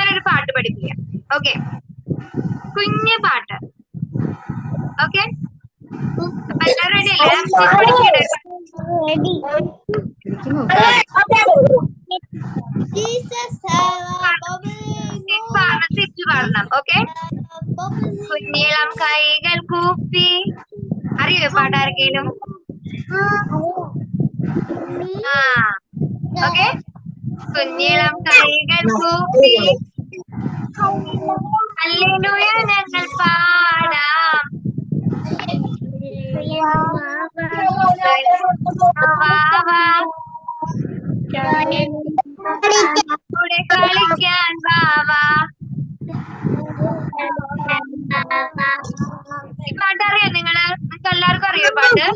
ഞാനൊരു പാട്ട് പഠിപ്പിക്കാം. ഓക്കെ, കുഞ്ഞു പാട്ട്. ഓക്കെ, അപ്പൊ എല്ലാവരും റെഡി അല്ലേ? പഠിക്കണ്ടേ? തിരിച്ചു പാടണം. ഓക്കെ, കുഞ്ഞിളം കൈകൾ കൂപ്പി. അറിയോ പാട്ടാർക്കേലും? ആ, ഓക്കെ, കുഞ്ഞിളം കൈകൾ കൂപ്പി ഹല്ലേലൂയ ഞങ്ങൾ പാടാം. കൂടെ കളിക്കാൻ വാവാ. ഈ പാട്ട് അറിയോ നിങ്ങള്? നിങ്ങൾക്ക് എല്ലാവർക്കും അറിയോ പാട്ട്?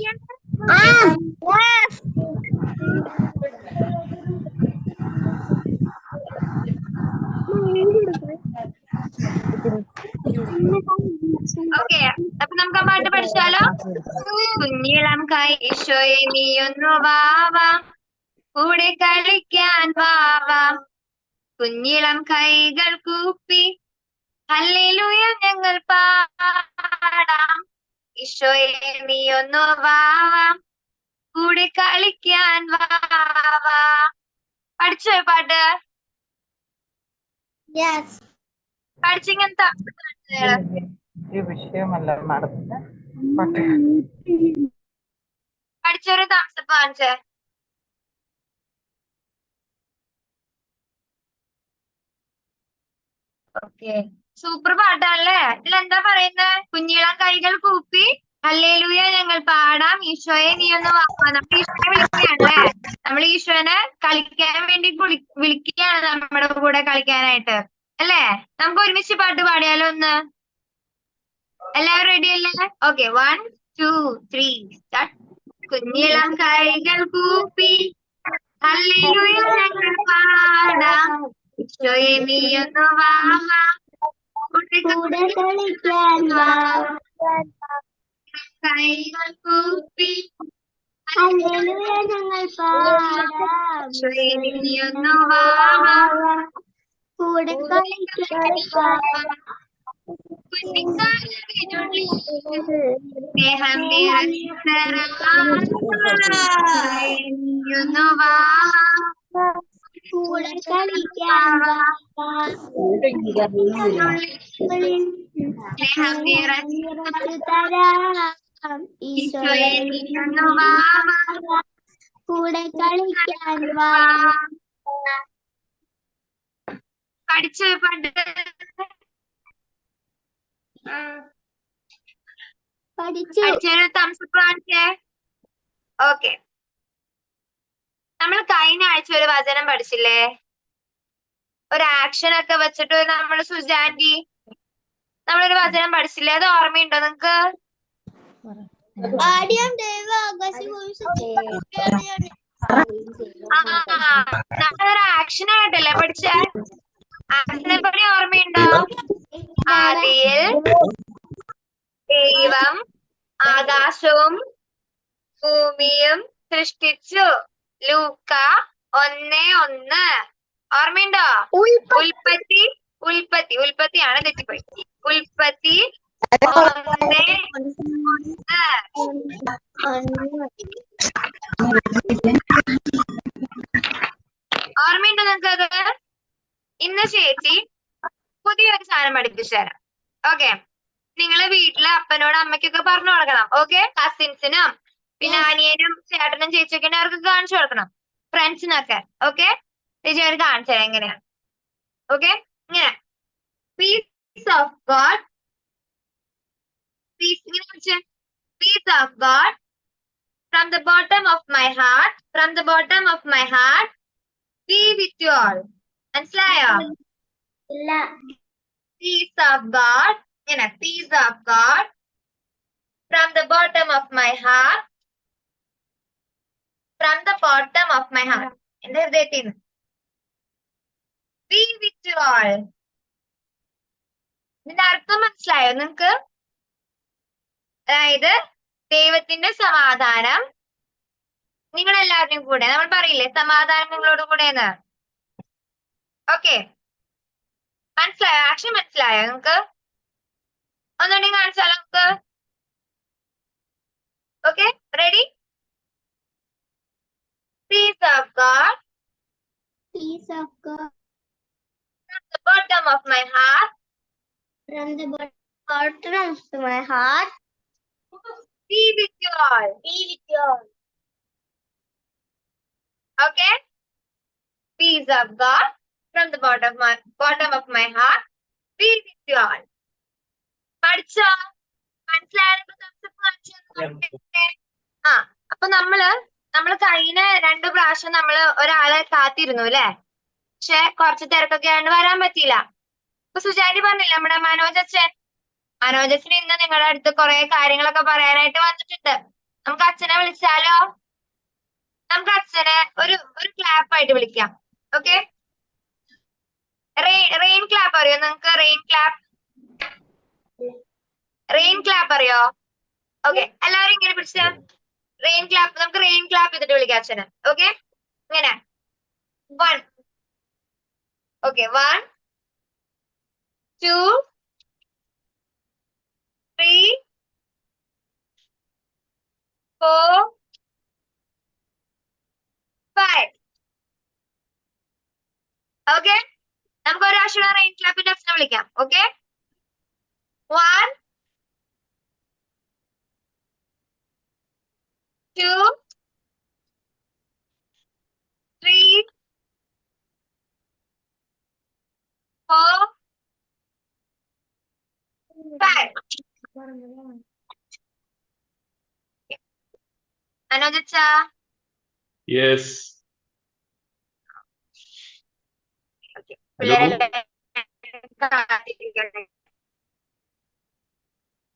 ഓക്കെ, അപ്പൊ നമുക്ക് ആ പാട്ട് പഠിച്ചാലോ? കുഞ്ഞിളം കൈ ഈശോയെ നീയൊന്നു വാവാ, കൂടെ കളിക്കാൻ വാവാ. കുഞ്ഞിളം കൈകൾ കൂപ്പി ഹല്ലേലൂയ ഞങ്ങൾ പാടാം. ഈശോയെ നീയൊന്നു വാവാ, കൂടെ കളിക്കാൻ വാവാ. പഠിച്ചോ പാട്ട്? പഠിച്ചിങ്ങനത്തെ വിഷയമല്ല നടത്തുന്ന പഠിച്ചൊരു തംസപ്പ് കാണിച്ചേ. ഓക്കെ, സൂപ്പർ പാട്ടാണല്ലേ? ഇതിലെന്താ പറയുന്നത്? കുഞ്ഞിളം കൈകൾ കൂപ്പി ഹല്ലേലൂയ ഞങ്ങൾ പാടാം, ഈശോയെ നീ ഒന്ന് വാ. നമ്മൾ ഈശോയെ വിളിക്കുകയാണല്ലേ? നമ്മൾ ഈശോനെ കളിക്കാൻ വേണ്ടി വിളിക്കുകയാണ് നമ്മുടെ കൂടെ കളിക്കാനായിട്ട്, അല്ലേ? നമുക്ക് ഒരുമിച്ച് പാട്ട് പാടിയാലോ ഒന്ന്? എല്ലാവരും റെഡി അല്ലേ? Okay, 1 2 3 start. കുഞ്ഞിളം കൈകൾ കൂപ്പി ഹല്ലേലൂയ ഞങ്ങൾ പാടാം, ഈശോയെ നീ ഒന്ന് വാ. കൂടെ കളിക്കാൻ വാ. കൈകൾ കൂപ്പി ഹല്ലേലൂയ ഞങ്ങൾ പാടാം, ഈശോയെ നീ ഒന്ന് വാ. കൂടെ കളിക്കാൻ വാ. കുഞ്ഞിക്കാലിനുള്ളിൽ സ്നേഹം നിറഞ്ഞൊന്നു വാ. കൂടെ കളിക്കാൻ വാ. സ്നേഹം നിറഞ്ഞു തരാം, ഈശോയെ നീയൊന്നു വാ. കൂടെ കളിക്കാൻ വാ. പഠിച്ചു പാട്ട്? പഠിച്ചൊരു തംസപ്പ് കാണിച്ചേ. ഓക്കെ, നമ്മൾ കഴിഞ്ഞ ആഴ്ച ഒരു വചനം പഠിച്ചില്ലേ? ഒരു ആക്ഷൻ ഒക്കെ വെച്ചിട്ട് നമ്മൾ സുജാൻറ്റി നമ്മളൊരു വചനം പഠിച്ചില്ലേ? അത് ഓർമ്മയുണ്ടോ നിങ്ങക്ക്? നമ്മളൊരു ആക്ഷൻ ആയിട്ടല്ലേ പഠിച്ചേ? ആക്ഷനെ പറ്റി ഓർമ്മയുണ്ടോ? ആദിയിൽ ദൈവം ആകാശവും ഭൂമിയും സൃഷ്ടിച്ചു. ലൂക്ക 1:1. ഓർമ്മയുണ്ടോ? ഉൽപ്പത്തിയാണ് തെറ്റിപ്പോയി. ഉൽപ്പത്തി 1:1. ഓർമ്മയുണ്ടോ നിങ്ങൾക്കത്? ഇന്ന് ചേച്ചി പുതിയൊരു സാധനം പഠിപ്പിച്ചു തരാം. ഓക്കെ, നിങ്ങളെ വീട്ടിലെ അപ്പനോടും അമ്മയ്ക്കൊക്കെ പറഞ്ഞു കൊടുക്കണം. ഓക്കെ, കസിൻസിനും പിന്നെ അനിയനും ചേട്ടനും ചേച്ചിയൊക്കെ അവർക്ക് കാണിച്ചു കൊടുക്കണം, ഫ്രണ്ട്സിനൊക്കെ. ഓക്കെ, ചേച്ചി അവർ കാണിച്ചു തരാം എങ്ങനെയാണ്. ഓക്കെ, ഇങ്ങനെ പീസ് ഓഫ് ഗോഡ്, പീസ് ഇങ്ങനെ കാണിച്ചേ. Peace of God from the bottom of my heart, from the bottom of my heart be with you all. മനസ്സിലായോ? പീസ് ഓഫ് ഗോഡ് ഇങ്ങനെ, peace of God from the bottom of my heart, from the bottom of my heart, എന്റെ ഹൃദയത്തിൽ നിന്ന്. Be with you all. ഇതിന്റെ അർത്ഥം മനസ്സിലായോ നിങ്ങക്ക്? അതായത് ദൈവത്തിന്റെ സമാധാനം നിങ്ങളെല്ലാവരുടെയും കൂടെ. നമ്മൾ പറയില്ലേ സമാധാനം നിങ്ങളോട് കൂടെ എന്ന്? ഓക്കെ, മനസ്സിലായോ? ആക്ഷൻ മനസ്സിലായോ നിങ്ങൾക്ക്? ഒന്നുകൂടി കാണിച്ചാലോ നമുക്ക്? Okay, ready? Peace of God Peace of God from the bottom of my heart from the bottom of my heart be with you all. be with you all. Okay? Peace of God from the bottom of my heart be with you all. പഠിച്ചോ? മനസ്സിലായപ്പോ ആ, അപ്പൊ നമ്മള് കഴിഞ്ഞ 2 പ്രാവശ്യം ഒരാളെ കാത്തിരുന്നു അല്ലെ? പക്ഷെ കുറച്ച് തിരക്കൊക്കെ ആയതുകൊണ്ട് വരാൻ പറ്റിയില്ല. അപ്പൊ സുജാതി പറഞ്ഞില്ല, നമ്മുടെ മനോജ് അച്ഛൻ ഇന്ന് നിങ്ങളുടെ അടുത്ത് കുറെ കാര്യങ്ങളൊക്കെ പറയാനായിട്ട് വന്നിട്ടുണ്ട്. നമുക്ക് അച്ഛനെ വിളിച്ചാലോ? നമുക്ക് അച്ഛനെ ഒരു ക്ലാപ്പ് ആയിട്ട് വിളിക്കാം. ഓക്കെ, റെയിൻ ക്ലാപ്പ് അറിയോ നിങ്ങൾക്ക്? റെയിൻ ക്ലാപ്പ് അറിയോ? ഓക്കെ, എല്ലാവരും ഇങ്ങനെ പിടിച്ച റെയിൻ ക്ലാപ്പ്. നമുക്ക് റെയിൻ ക്ലാപ്പ് ചെയ്തിട്ട് വിളിക്കാം അച്ഛനെ. ഓക്കെ, ഇങ്ങനെ 1. ഓക്കെ, 1 2 3 4 5. ഓക്കെ, നമുക്ക് ഒരു പ്രാവശ്യം റെയിൻ ക്ലാപ്പിന്റെ അച്ഛനെ വിളിക്കാം. ഓക്കെ, 1 2 3 4 5. മനോജ് Yes. Hello.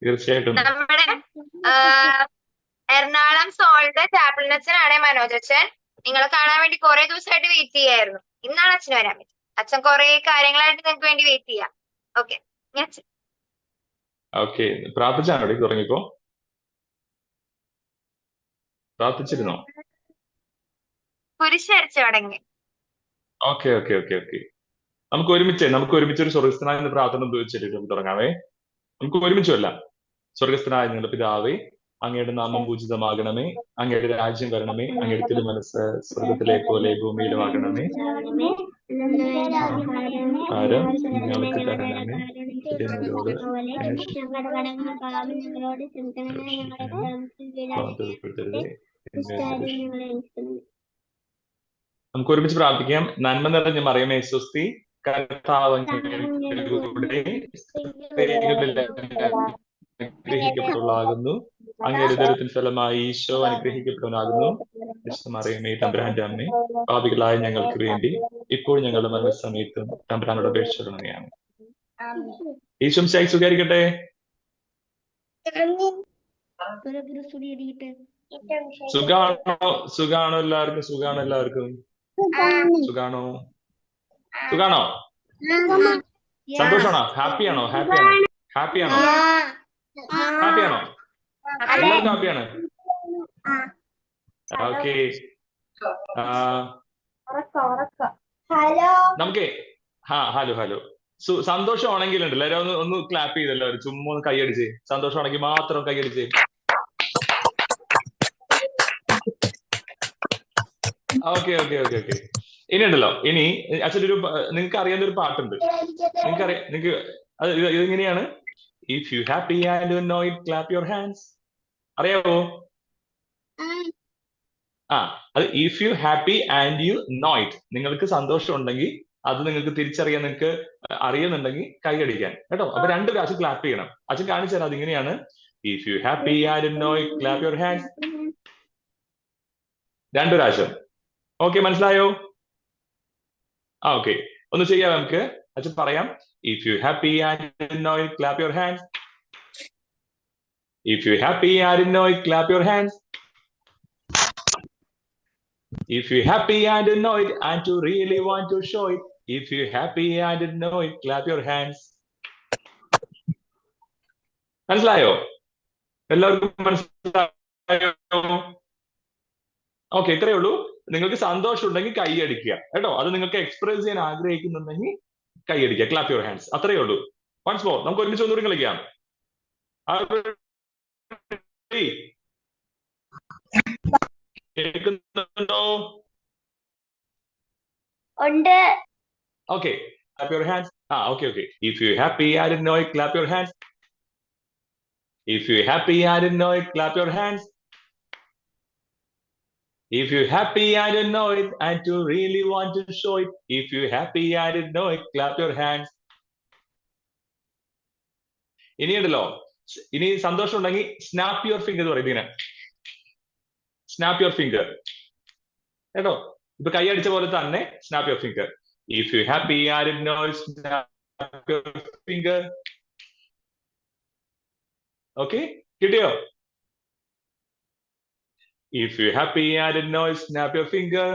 തീർച്ചയായിട്ടും. നമ്മുടെ എറണാകുളം സോളിന്റെ ചാപ്പിളിൻ അച്ഛനാണ് മനോജ് അച്ഛൻ. നിങ്ങളെ കാണാൻ വേണ്ടി കുറെ ദിവസമായിട്ട് വെയിറ്റ് ചെയ്യായിരുന്നു. ഇന്നാണ് അച്ഛന് വരാൻ പറ്റും. അച്ഛൻ കുറെ കാര്യങ്ങളായിട്ട് നിങ്ങൾക്ക് വേണ്ടി വെയിറ്റ് ചെയ്യാം. ഓക്കെ, ഓക്കെ, പ്രാർത്ഥിച്ചാണോ തുടങ്ങിയപ്പോ? പ്രാർത്ഥിച്ചിരുന്നോ? കുരിശ് വരച്ചു തുടങ്ങി. ഓക്കെ ഓക്കെ ഓക്കെ ഓക്കെ നമുക്ക് ഒരുമിച്ച് ഒരു സ്വർഗസ്ഥനായ പ്രാർത്ഥന ഉപയോഗിച്ചിട്ട് തുടങ്ങാവേ. നമുക്ക് ഒരുമിച്ചല്ല. സ്വർഗസ്ഥനായ നിങ്ങളുടെ പിതാവേ, അങ്ങയുടെ നാമം പൂജിതമാകണമേ, അങ്ങയുടെ രാജ്യം വരണമേ, അങ്ങയുടെ തിരുമനസ് സ്വർഗത്തിലെ പോലെ ഭൂമിയിലുമാകണമേ. ആരം ഞങ്ങൾക്ക് തരണമേ, എന്നോട് നമുക്ക് ഒരുമിച്ച് പ്രാർത്ഥിക്കാം. നന്മ നിറഞ്ഞ മറിയമേ സ്വസ്തി, കർത്താവ് അങ്ങയുടെ അനുഗ്രഹിക്കപ്പെട്ടവളാകുന്നു, അങ്ങയുടെ ഉദരത്തിൻ ഫലമായി ഈശോ അനുഗ്രഹിക്കപ്പെട്ടവനാകുന്നു. മറിയമേ തമ്പുരാന്റെ അമ്മേ, പാപികളായ ഞങ്ങൾക്ക് വേണ്ടി ഇപ്പോൾ ഞങ്ങളുടെ മരണസമയത്തും തമ്പുരാനോട് അപേക്ഷിക്കണമേ. ഈശോ മിശിഹായ്ക്ക് സ്തുതിയായിരിക്കട്ടെ. സുഖാണോ എല്ലാവർക്കും? സുഖാണോ? സന്തോഷാണോ? ഹാപ്പിയാണോ? എല്ലാവർക്കും ഹാപ്പിയാണ്? ഓക്കെ, നമുക്ക് ഹലോ സന്തോഷമാണെങ്കിൽ ഉണ്ടല്ലോ എല്ലാവരും ഒന്ന് ക്ലാപ്പ് ചെയ്തല്ലോ. ചുമ്മാ ഒന്ന് കൈയടിച്ച്. സന്തോഷമാണെങ്കിൽ മാത്രം കൈയടിച്ച്. ഓക്കെ ഇനി ഉണ്ടല്ലോ, ഇനി അച്ഛനൊരു നിങ്ങൾക്ക് അറിയാവുന്ന ഒരു പാട്ടുണ്ട്. നിങ്ങൾക്ക് അത് ഇതെങ്ങനെയാണ്? If you happy and you know it clap your hands. അറിയാവോ? അത് if you happy and you know it. നിങ്ങൾക്ക് സന്തോഷം ഉണ്ടെങ്കിൽ, അത് നിങ്ങൾക്ക് തിരിച്ചറിയാൻ നിങ്ങൾക്ക് അറിയുന്നുണ്ടെങ്കിൽ കൈയടിക്കാൻ കേട്ടോ. അപ്പൊ 2 പ്രാവശ്യം ക്ലാപ്പ് ചെയ്യണം. അച്ഛൻ കാണിച്ചു തരാം. അതിങ്ങനെയാണ്. If you happy and you know it clap your hands. 2 പ്രാവശ്യം. ഓക്കെ, മനസ്സിലായോ? ഓക്കെ, ഒന്ന് ചെയ്യാം നമുക്ക്. അച്ഛൻ പറയാം. If you happy and you know it clap your hands. If you happy and you know it clap your hands. If you happy and you know it and you really want to show it, if you happy and you know it, clap your hands. മനസ്സിലായോ? എല്ലാവർക്കും മനസ്സിലായോ? Okay, ഇത്രയേ ഉള്ളൂ. നിങ്ങൾക്ക് സന്തോഷം ഉണ്ടെങ്കിൽ കൈയടിക്കുക കേട്ടോ. അത് നിങ്ങൾക്ക് എക്സ്പ്രസ് ചെയ്യാൻ ആഗ്രഹിക്കുന്നുണ്ടെങ്കിൽ കൈയടിക്കുക, ക്ലാപ്പ് യുവർ ഹാൻഡ്സ്, അത്രയേ ഉള്ളൂ. വൺസ് മോർ, നമുക്ക് ഒരുമിച്ച് ഒന്നുകൂടി കളിക്കാം. കേൾക്കുന്നുണ്ടോ? ഉണ്ട്. Okay, clap your hands. Okay. If you're happy, I didn't know it, clap your hands. If you're happy, I didn't know it, clap your hands. If you're happy, I didn't know it, and you really want to show it. If you're happy, I didn't know it, clap your hands. ഇനിയുണ്ടല്ലോ, ഇനി സന്തോഷം ഉണ്ടെങ്കിൽ snap your finger എന്ന് പറയും ഇങ്ങനെ. Snap your finger കേട്ടോ, ഇപ്പൊ കൈ അടിച്ച പോലെ തന്നെ snap your finger. If you're happy, I didn't know it, snap your finger. Okay, കിട്ടിയോ? If you're happy, I didn't know it, snap your finger.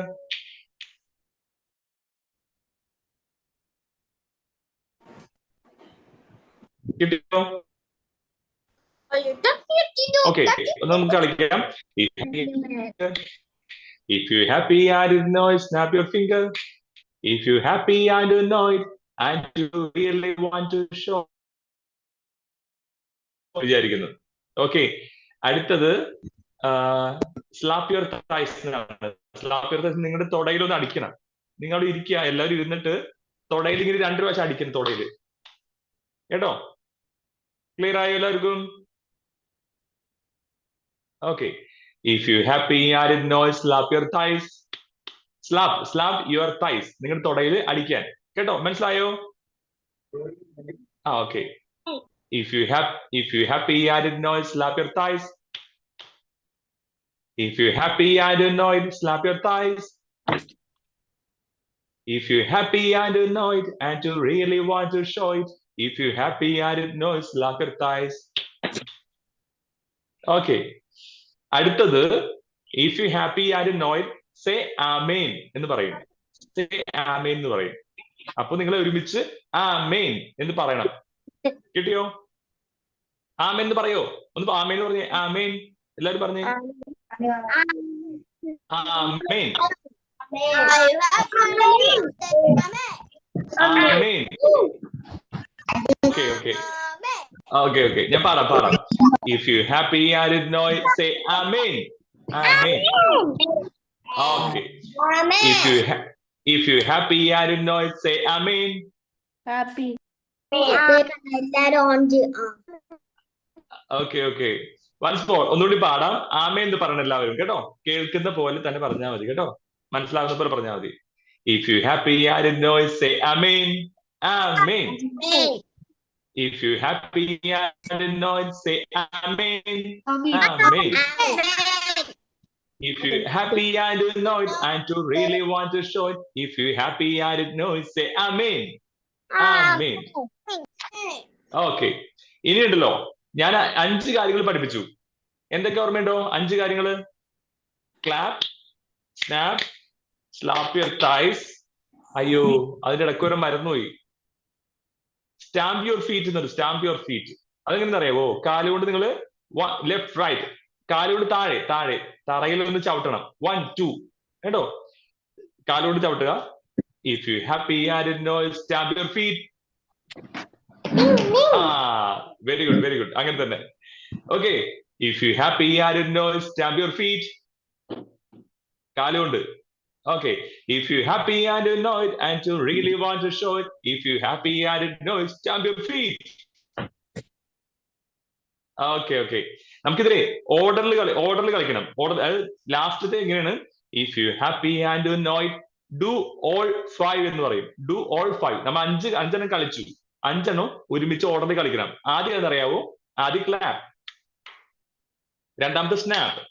കിട്ടിയോ? Okay, നമുക്ക് കളിക്കാം. If you're happy, I didn't know it, snap your finger. If you're happy, I don't know it, and you really want to show. വിചാരിക്കുന്നു. Okay, അടുത്തത് slap your thighs എന്നാണ്. Slap your thighs നിങ്ങളുടെ തൊടയിലൊന്ന് അടിക്കണം. നിങ്ങൾ അവിടെ ഇരിക്കുക, എല്ലാവരും ഇരുന്നിട്ട് തൊടയിൽ ഇങ്ങനെ 2 പ്രാവശ്യം അടിക്കണം തൊടയില് കേട്ടോ. ക്ലിയർ ആയോ എല്ലാവർക്കും? Okay. If you're happy, I didn't know it, slap your thighs. Slap your thighs. നിങ്ങളുടെ തൊടയിൽ അടിക്കാൻ കേട്ടോ, മനസ്സിലായോ? Okay. If you're happy, I didn't know it, slap your thighs. If you're happy, I don't know it, slap your thighs. If you're happy, I don't know it, and you really want to show it. If you're happy, I didn't know it, slap your thighs. Okay. അടുത്തത് if you happy, I didn't know it, say amen എന്ന് പറയും. Say amen എന്ന് പറയും. അപ്പൊ നിങ്ങൾ ഒരുമിച്ച് amen എന്ന് പറയണം. കിട്ടിയോ? ആമേൻ എന്ന് പറയോ? ഒന്ന് ആമേൻ എന്ന് പറഞ്ഞേ. ആമേൻ എല്ലാവരും പറഞ്ഞേ. ആമേൻ. ആമേൻ. Okay. ഞാൻ പാടാം. If you happy, I didn't know it, say amen. Amen. Okay. If you happy, I didn't know it, say amen. Happy. Okay. Once more, ഒന്നുകൂടി പാടാം. ആമേൻ എന്ന് പറഞ്ഞ എല്ലാവരും കേട്ടോ, കേൾക്കുന്ന പോലെ തന്നെ പറഞ്ഞാൽ മതി കേട്ടോ, മനസ്സിലാവുന്ന പോലെ പറഞ്ഞാൽ മതി. If you happy, I didn't know it, say amen. Amen. If you happy, I didn't know it, say amen. Amen. If you happy, I didn't know it, and you really want to show it. If you happy, I didn't know it, say amen. Amen. Okay. ഇനി ഉണ്ടല്ലോ, ഞാൻ 5 കാര്യങ്ങൾ പഠിപ്പിച്ചു. എന്തൊക്കെ ഓർമ്മയുണ്ടോ? 5 കാര്യങ്ങള്. Clap, snap, slap your thighs. അയ്യോ, അതിന്റെ ഇടയ്ക്ക് മറന്നുപോയി. സ്റ്റാമ്പ് യുവർ ഫീറ്റ് എന്നൊരു സ്റ്റാമ്പ് യുവർ ഫീറ്റ്. അതെങ്ങനെ അറിയാവോ? കാലുകൊണ്ട് നിങ്ങൾ ലെഫ്റ്റ് റൈറ്റ്, കാലുകൊണ്ട് താഴെ തറയിൽ ഒന്ന് ചവിട്ടണം. 1 2 കേട്ടോ, കാലുകൊണ്ട് ചവിട്ടുക. If you happy, I didn't know it, stamp your feet. Very good. അങ്ങനെ തന്നെ. Okay. If you happy, I didn't know it, stamp your feet. കാലുകൊണ്ട്. Okay. If you happy, I didn't know it, and you really want to show it. If you happy, I didn't know it, stamp your feet. Okay. നമുക്കിതിലെ ഓർഡറിൽ കളിക്കണം. ലാസ്റ്റത്തെ എങ്ങനെയാണ്? If you happy and you know it, do all 5 എന്ന് പറയും. Do all 5. നമ്മൾ 5 കളിച്ചു. 5 ഒരുമിച്ച് ഓർഡറിൽ കളിക്കണം. ആദ്യം ഏതറിയാവോ? ആദ്യം ക്ലാപ്പ്, രണ്ടാമത്തെ സ്നാപ്പ്,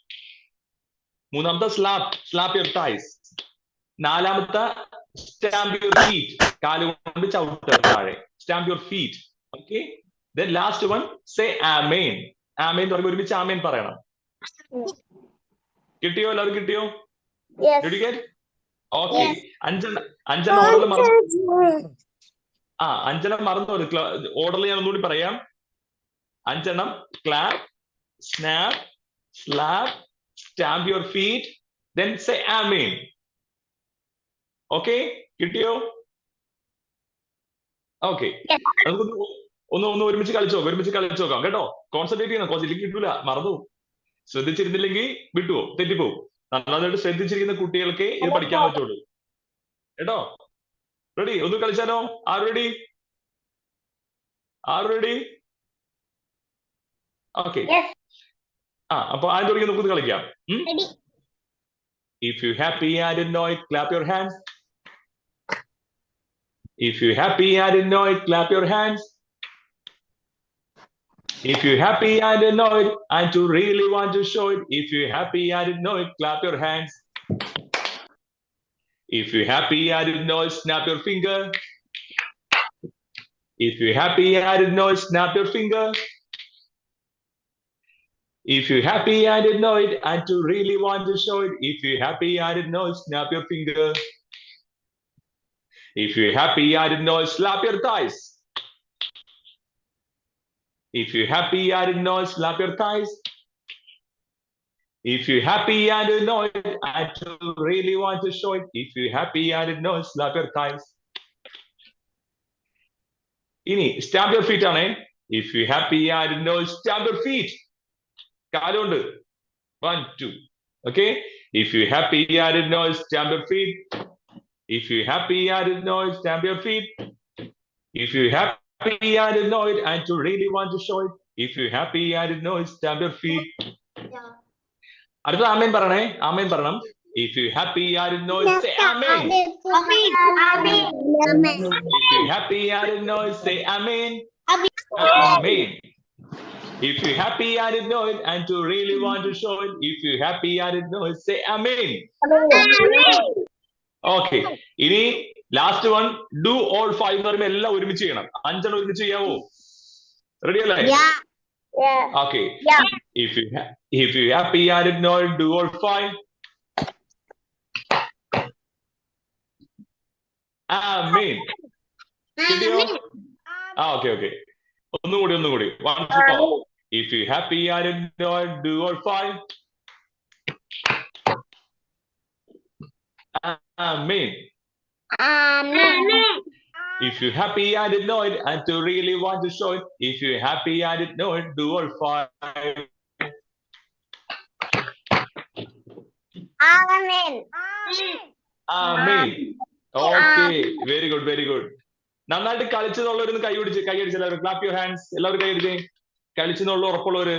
മൂന്നാമത്തെ സ്ലാപ്പ് യുവർ തൈസ്, നാലാമത്തെ സ്റ്റാമ്പ് യുവർ ഫീറ്റ്, കാലുകൊണ്ട് ചവിട്ടുക താഴെ, stamp your feet. Okay. Then last one, say amen. Amen എന്ന് പറയുമ്പോൾ ഒരുമിച്ച് ആമേൻ പറയണം. കിട്ടിയോ? എല്ലാവരും കിട്ടിയോ? Did you get? Okay. 5 ഓർഡറിൽ മറന്നു. 5 മറന്നു. ഓർഡറിൽ ഞാൻ ഒന്നുകൂടി പറയാം. 5 clap, snap, slap, stamp your feet, then say amen. Okay, കിട്ടിയോ? ഓക്കെ, നമുക്കൊന്ന് ഒന്ന് ഒന്ന് ഒരുമിച്ച് കളിച്ചു നോക്കാം കേട്ടോ. കോൺസെൻട്രേറ്റ് ചെയ്യണം, ഇല്ലെങ്കിൽ കിട്ടൂല, മറന്നു. ശ്രദ്ധിച്ചിരുന്നില്ലെങ്കിൽ വിട്ടുപോകും, തെറ്റിപ്പോവും. നന്നായിട്ട് ശ്രദ്ധിച്ചിരിക്കുന്ന കുട്ടികൾക്ക് ഇത് പഠിക്കാൻ പറ്റുള്ളൂ കേട്ടോ. റെഡി? ഒന്ന് കളിച്ചാലോ? ആര് റെഡി? ഓക്കെ. അപ്പൊ ആദ്യം തുടങ്ങി നമുക്കൊന്ന് കളിക്കാം. If you happy and know it, clap your hands. If you happy and know it, clap your hands. If you happy and know it, and you really want to show it. If you happy and know it, clap your hands. If you happy and know it, snap your finger. If you happy and know it, snap your finger. If you happy and know it, and you really want to show it. If you happy and know it, snap your finger. If you happy and know it, slap your thighs. If you happy and know it, slap your thighs. If you happy and know it, and you really want to show it. If you happy and know it, slap your thighs. Ini stamp your feet aane. If you happy and know it, stamp your feet. കാലുണ്ട്. 1 2. Okay. If you happy and know it, stamp your feet. If you happy and know it, stamp your feet. If you happy and know it, and you really want to show it. If you happy and know it, stamp your feet. അടുത്ത ആമേൻ പറയണേ. ആമേൻ പറയണം. If you happy and know it, say amen. If you happy and know it, say amen. Amen. If you happy and know it, and you really want to show it. If you happy and know it, say amen. Okay. ഇനി last one, do all 5 എന്ന് പറയുമ്പോൾ എല്ലാം ഒരുമിച്ച് ചെയ്യണം. 5 ഒരുമിച്ച് ചെയ്യാവോ? Ready അല്ലേ? Okay. If you happy and know it, do all 5. Amen. Okay. ഒന്നുകൂടി 1 2 4. If you happy and know it, do all 5. Amen. If you happy and know it, and you really want to show it. If you happy and know it, do all 5. Amen. Okay. Very good. നന്നായിട്ട് കളിച്ചെന്നുള്ളവരൊന്ന് കൈയടിച്ച് എല്ലാവരും clap your hands. എല്ലാവരും കൈയടിച്ചേ. കളിച്ചെന്നുള്ള ഉറപ്പുള്ളവര്.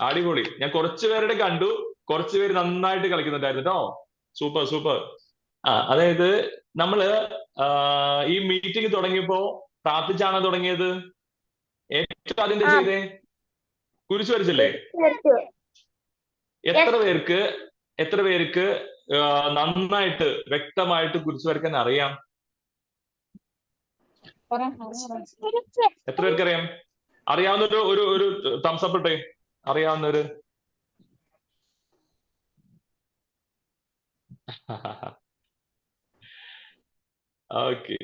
അടിപൊളി. ഞാൻ കുറച്ചു പേരുടെ കണ്ടു, കുറച്ചു പേര് നന്നായിട്ട് കളിക്കുന്നുണ്ടായിരുന്നു കേട്ടോ. സൂപ്പർ. അതായത് നമ്മള് ഈ മീറ്റിംഗ് തുടങ്ങിയപ്പോ പ്രാർത്ഥിച്ചാണോ തുടങ്ങിയത്? ഏറ്റവും ആദ്യം എന്താ ചെയ്തേ? കുരിശ് വരച്ചല്ലേ? എത്ര പേർക്ക് നന്നായിട്ട് വ്യക്തമായിട്ട് കുരിശ് വരയ്ക്കാൻ അറിയാം? എത്ര പേർക്ക് അറിയാം? അറിയാവുന്നൊരു ഒരു തംസ് അപ്പ് ഇട്ടേ. അറിയാവുന്നൊരു. ഓക്കെ.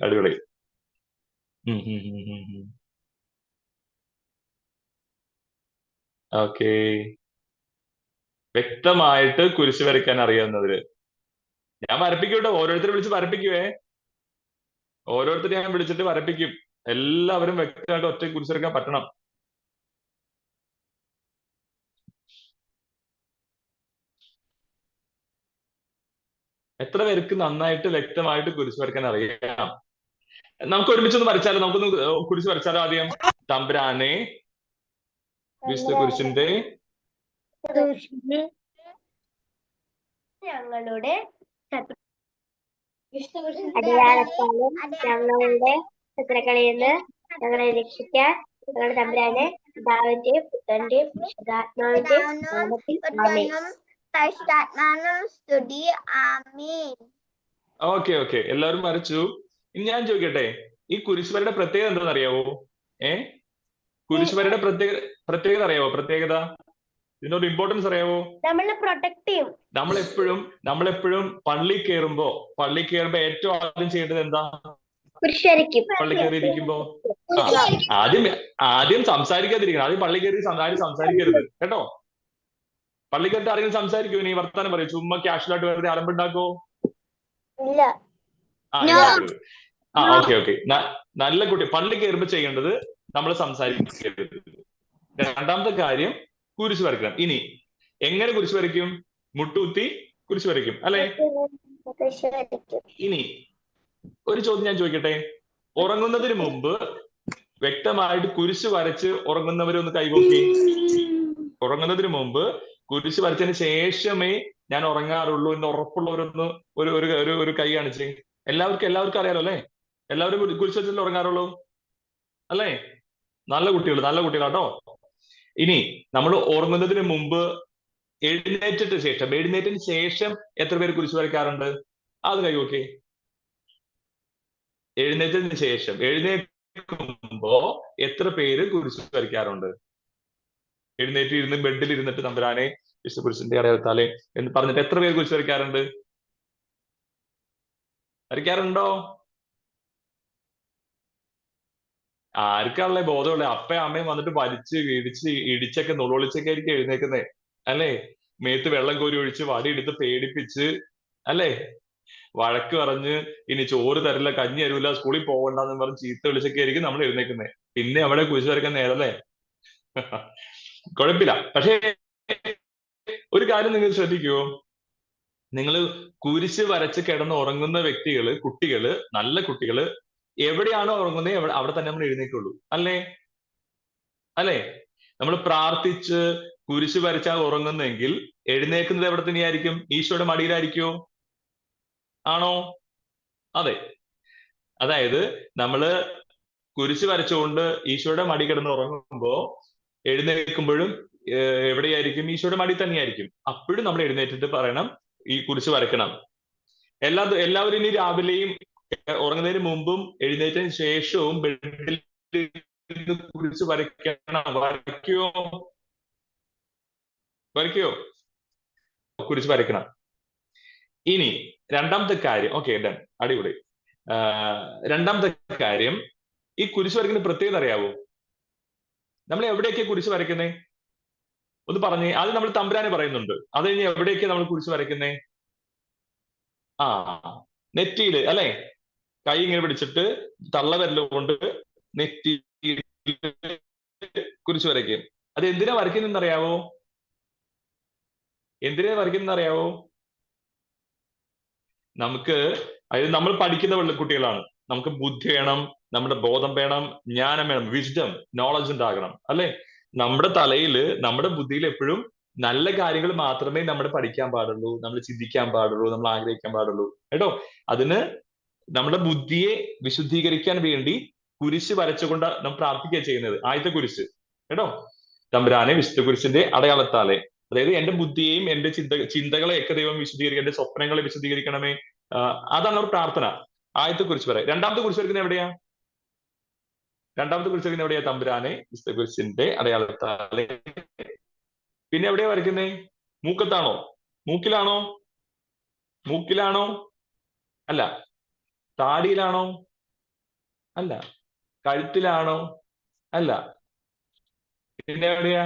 അടിപൊളി. ഓക്കെ. വ്യക്തമായിട്ട് കുരിശ് വരയ്ക്കാൻ അറിയാവുന്നവര്. ഞാൻ വരപ്പിക്കൂട്ടോ, ഓരോരുത്തരെ വിളിച്ച് വരപ്പിക്കുവേ. ഓരോരുത്തരെ ഞാൻ വിളിച്ചിട്ട് വരപ്പിക്കും. എല്ലാവരും വ്യക്തമായിട്ട് ഒറ്റ കുരിശ് വരയ്ക്കാൻ പറ്റണം. എത്ര പേർക്ക് നന്നായിട്ട് വ്യക്തമായിട്ട് കുരിശ് വരയ്ക്കാൻ അറിയാം? നമുക്ക് ഒരുമിച്ചൊന്ന് വരച്ചാലോ? നമുക്കൊന്ന് കുരിശ് വരച്ചാലോ? ആദ്യം തമ്പുരാനെ വിശുദ്ധ കുരിശിന്റെ ഞങ്ങളുടെ അടയാളത്താലും ഞങ്ങളുടെ ശത്രുക്കളിൽ നിന്ന് ഞങ്ങളെ രക്ഷിക്കാൻ ഞങ്ങളുടെ തമ്പുരാനെ പിതാവിന്റെയും പുത്രന്റെയും പരിശുദ്ധാത്മാവിന്റെയും നാമത്തിൽ ആമേൻ. ഓക്കെ. എല്ലാവരും വരച്ചു. ഇനി ഞാൻ ചോദിക്കട്ടെ, ഈ കുരിശുവരയുടെ പ്രത്യേകത എന്താണെന്ന് അറിയാവോ? കുരിശുവരയുടെ പ്രത്യേകത അറിയാവോ? പ്രത്യേകത, ഇതിനൊരു ഇമ്പോർട്ടൻസ് അറിയാവോ? നമ്മളെ പ്രൊട്ടക്ട് ചെയ്യും. നമ്മളെപ്പോഴും പള്ളി കയറുമ്പോ ഏറ്റവും ആദ്യം ചെയ്യേണ്ടത് എന്താ? പള്ളി കയറിയിരിക്കുമ്പോ ആദ്യം സംസാരിക്കാതിരിക്കണം. ആദ്യം പള്ളി കയറി ആരും സംസാരിക്കരുത് കേട്ടോ. പള്ളി കയറിട്ട് ആരെങ്കിലും സംസാരിക്കുമോ? നീ വർത്താനം പറയും. ചുമ്മാ ക്യാഷ്വലായിട്ട് വെറുതെ അലമ്പുണ്ടാക്കോ? No. എഴുന്നേൽക്കരുത്. ഓക്കെ. നല്ല കുട്ടി പള്ളി കയറുമ്പോൾ ചെയ്യേണ്ടത് നമ്മൾ സംസാരിക്കരുത്. രണ്ടാമത്തെ കാര്യം കുരിശ് വരയ്ക്കണം. ഇനി എങ്ങനെ കുരിശ് വരയ്ക്കും? മുട്ടുകുത്തി കുരിശ് വരയ്ക്കും അല്ലെ? ഇനി ഒരു ചോദ്യം ഞാൻ ചോദിക്കട്ടെ, ഉറങ്ങുന്നതിന് മുമ്പ് വ്യക്തമായിട്ട് കുരിശ് വരച്ച് ഉറങ്ങുന്നവരൊന്ന് കൈപൊക്കി. ഉറങ്ങുന്നതിന് മുമ്പ് കുരിശ് വരച്ചതിന് ശേഷമേ ഞാൻ ഉറങ്ങാറുള്ളൂ എന്ന് ഉറപ്പുള്ളവരൊന്ന് ഒരു കൈ കാണിച്ചേ. എല്ലാവർക്കും അറിയാലോ അല്ലെ? എല്ലാവരും കുരിശ് വെച്ചിട്ട് ഉറങ്ങാറുള്ളൂ അല്ലേ? നല്ല കുട്ടികളാട്ടോ. ഇനി നമ്മൾ ഉറങ്ങുന്നതിന് മുമ്പ് എഴുന്നേറ്റത്തിന് ശേഷം എത്ര പേര് കുരിശ് വരയ്ക്കാറുണ്ട്? അത് കൈവോക്കെ. എഴുന്നേൽക്കുമ്പോ എത്ര പേര് കുരിശ് വരയ്ക്കാറുണ്ട്? ഇരുന്ന് ബെഡിൽ ഇരുന്നിട്ട് തമ്പുരാനെ വിശുദ്ധ കുരിശിന്റെ അടയാളത്താലെ എന്ന് പറഞ്ഞിട്ട് എത്ര പേര് കുരിശ് വരയ്ക്കാറുണ്ടോ? ആർക്കാണല്ലേ ബോധമുള്ള? അപ്പയും അമ്മയും വന്നിട്ട് വലിച്ച് ഇടിച്ചൊക്കെ നുളൊളിച്ചൊക്കെ ആയിരിക്കും എഴുന്നേക്കുന്നേ അല്ലേ? മേത്ത് വെള്ളം കോരി ഒഴിച്ച് വടിയെടുത്ത് പേടിപ്പിച്ച് അല്ലേ? വഴക്ക് പറഞ്ഞ് ഇനി ചോറ് തരില്ല, കഞ്ഞി തരൂല, സ്കൂളിൽ പോകണ്ടെന്ന് പറഞ്ഞ് ചീത്ത വിളിച്ചൊക്കെ ആയിരിക്കും നമ്മൾ എഴുന്നേക്കുന്നത്. പിന്നെ അവിടെ കുരിശ് വരയ്ക്കാൻ നേരല്ലേ? കുഴപ്പമില്ല. പക്ഷേ ഒരു കാര്യം നിങ്ങൾ ശ്രദ്ധിക്കുവോ? നിങ്ങൾ കുരിശ് വരച്ച് കിടന്ന് ഉറങ്ങുന്ന കുട്ടികള് നല്ല കുട്ടികള് എവിടെയാണോ ഉറങ്ങുന്നത് അവിടെ തന്നെ നമ്മൾ എഴുന്നേക്കുള്ളൂ അല്ലേ? നമ്മൾ പ്രാർത്ഥിച്ച് കുരിശ് വരച്ചാൽ ഉറങ്ങുന്നെങ്കിൽ എഴുന്നേക്കുന്നത് എവിടെ തന്നെയായിരിക്കും? ഈശോയുടെ മടിയിലായിരിക്കുമോ? ആണോ? അതെ. അതായത് നമ്മള് കുരിശ് വരച്ചുകൊണ്ട് ഈശോയുടെ മടി കിടന്ന് ഉറങ്ങുമ്പോ എഴുന്നേൽക്കുമ്പോഴും എവിടെയായിരിക്കും? ഈശോയുടെ മടി തന്നെയായിരിക്കും. അപ്പോഴും നമ്മൾ എഴുന്നേറ്റിട്ട് പറയണം ഈ കുരിശ് വരയ്ക്കണം. എല്ലാവരും ഇനി രാവിലെയും ഉറങ്ങുന്നതിന് മുമ്പും എഴുന്നേറ്റതിന് ശേഷവും ബെഡിൽ കുരിശ് വരയ്ക്കണം. വരയ്ക്കോ? കുരിശ് വരയ്ക്കണം. ഇനി രണ്ടാമത്തെ കാര്യം, ഓക്കെ ഡൺ, അടിപൊളി. രണ്ടാമത്തെ കാര്യം, ഈ കുരിശ് വരയ്ക്കുന്ന പ്രത്യേകത അറിയാവോ? നമ്മൾ എവിടെയൊക്കെ കുരിശ് വരയ്ക്കുന്നേ? ഒന്ന് പറഞ്ഞേ. അത് നമ്മൾ തമ്പുരാനെ പറയുന്നുണ്ട്. അത് കഴിഞ്ഞ് എവിടെയൊക്കെ നമ്മൾ കുരിശ് വരയ്ക്കുന്നേ? നെറ്റിയില് അല്ലെ? കൈ ഇങ്ങനെ പിടിച്ചിട്ട് തള്ളവിരല് കൊണ്ട് നെറ്റി കുരിശ് വരയ്ക്കും. അത് എന്തിനാ വരയ്ക്കുന്നറിയാവോ? നമുക്ക് അതായത് നമ്മൾ പഠിക്കുന്ന കുട്ടികളാണ്. നമുക്ക് ബുദ്ധി വേണം, നമ്മുടെ ബോധം വേണം, ജ്ഞാനം വേണം, വിസ്ഡം, നോളജ് ഉണ്ടാകണം അല്ലെ? നമ്മുടെ തലയില്, നമ്മുടെ ബുദ്ധിയിൽ എപ്പോഴും നല്ല കാര്യങ്ങൾ മാത്രമേ നമ്മൾ പഠിക്കാൻ പാടുള്ളൂ, നമ്മൾ ചിന്തിക്കാൻ പാടുള്ളൂ, നമ്മൾ ആഗ്രഹിക്കാൻ പാടുള്ളൂ കേട്ടോ. അതിന് നമ്മുടെ ബുദ്ധിയെ വിശുദ്ധീകരിക്കാൻ വേണ്ടി കുരിശ് വരച്ചുകൊണ്ട് നാം പ്രാർത്ഥിക്കുക ചെയ്യുന്നത്. ആദ്യത്തെ കുരിശ് കേട്ടോ, തമ്പുരാനെ വിശുദ്ധ കുരിശിന്റെ അടയാളത്താലെ, അതായത് എന്റെ ബുദ്ധിയെയും എന്റെ ചിന്തകളെയൊക്കെ ദൈവം വിശുദ്ധീകരിക്കും, എന്റെ സ്വപ്നങ്ങളെ വിശുദ്ധീകരിക്കണമേ. അതാണ് ഒരു പ്രാർത്ഥന. ആദ്യത്തെ കുരിശ് വരെ. രണ്ടാമത്തെ കുരിശ് വരയ്ക്കുന്നത് എവിടെയാ? തമ്പുരാനെ വിശുദ്ധ കുരിശിന്റെ അടയാളത്താലെ. പിന്നെ എവിടെയാ വരയ്ക്കുന്നേ? മൂക്കത്താണോ? മൂക്കിലാണോ? അല്ല. താടിയിലാണോ? അല്ല. കഴുത്തിലാണോ? അല്ല. പിന്നെ എവിടെയാ?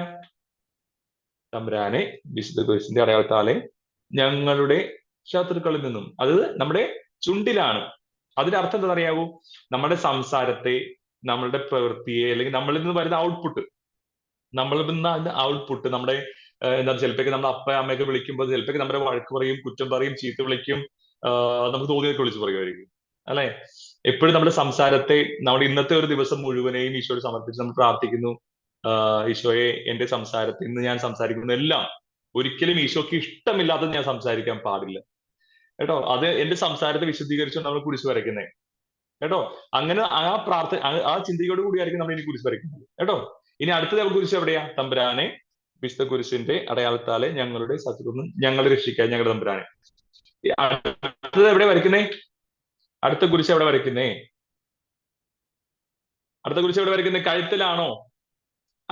തമ്പുരാനെ വിശുദ്ധ കുരിശിന്റെ അടയാളത്താലെ ഞങ്ങളുടെ ശത്രുക്കളിൽ നിന്നും. അത് നമ്മുടെ ചുണ്ടിലാണ്. അതിന്റെ അർത്ഥം എന്താ അറിയാവൂ? നമ്മുടെ സംസാരത്തെ, നമ്മളുടെ പ്രവൃത്തിയെ, അല്ലെങ്കിൽ നമ്മളിൽ നിന്ന് വരുന്ന ഔട്ട്പുട്ട്, നമ്മുടെ എന്താ, ചിലപ്പോൾ നമ്മുടെ അപ്പ അമ്മയൊക്കെ വിളിക്കുമ്പോൾ ചിലപ്പോൾ നമ്മുടെ വഴക്ക് പറയും, കുറ്റം പറയും, ചീത്ത വിളിക്കും, നമുക്ക് തോന്നിയൊക്കെ വിളിച്ച് പറയുമായിരിക്കും അല്ലെ? എപ്പോഴും നമ്മുടെ സംസാരത്തെ, നമ്മുടെ ഇന്നത്തെ ഒരു ദിവസം മുഴുവനെയും ഈശോയോട് സമർപ്പിച്ച് നമ്മൾ പ്രാർത്ഥിക്കുന്നു. ഈശോയെ, എന്റെ സംസാരത്തിൽ ഇന്ന് ഞാൻ സംസാരിക്കുന്ന എല്ലാം ഒരിക്കലും ഈശോയ്ക്ക് ഇഷ്ടമില്ലാത്തത് ഞാൻ സംസാരിക്കാൻ പാടില്ല കേട്ടോ. അത് എന്റെ സംസാരത്തെ വിശുദ്ധീകരിച്ചുകൊണ്ട് നമ്മൾ കുരിശ് വരയ്ക്കുന്നത് കേട്ടോ. അങ്ങനെ ആ ചിന്തയോട് കൂടിയായിരിക്കും നമ്മൾ ഇനി കുരിശ് വരയ്ക്കുന്നത് കേട്ടോ. ഇനി അടുത്ത കുരിശ് എവിടെയാ? തമ്പുരാനെ വിശുദ്ധ കുരിശിന്റെ അടയാളത്താലെ ഞങ്ങളുടെ ശത്രുവിൽ ഞങ്ങളെ രക്ഷിക്കാൻ ഞങ്ങളുടെ തമ്പുരാനെ. അടുത്തത് എവിടെ വരയ്ക്കുന്നേ? അടുത്ത കുരിശ് എവിടെ വരയ്ക്കുന്നേ? കഴുത്തിലാണോ?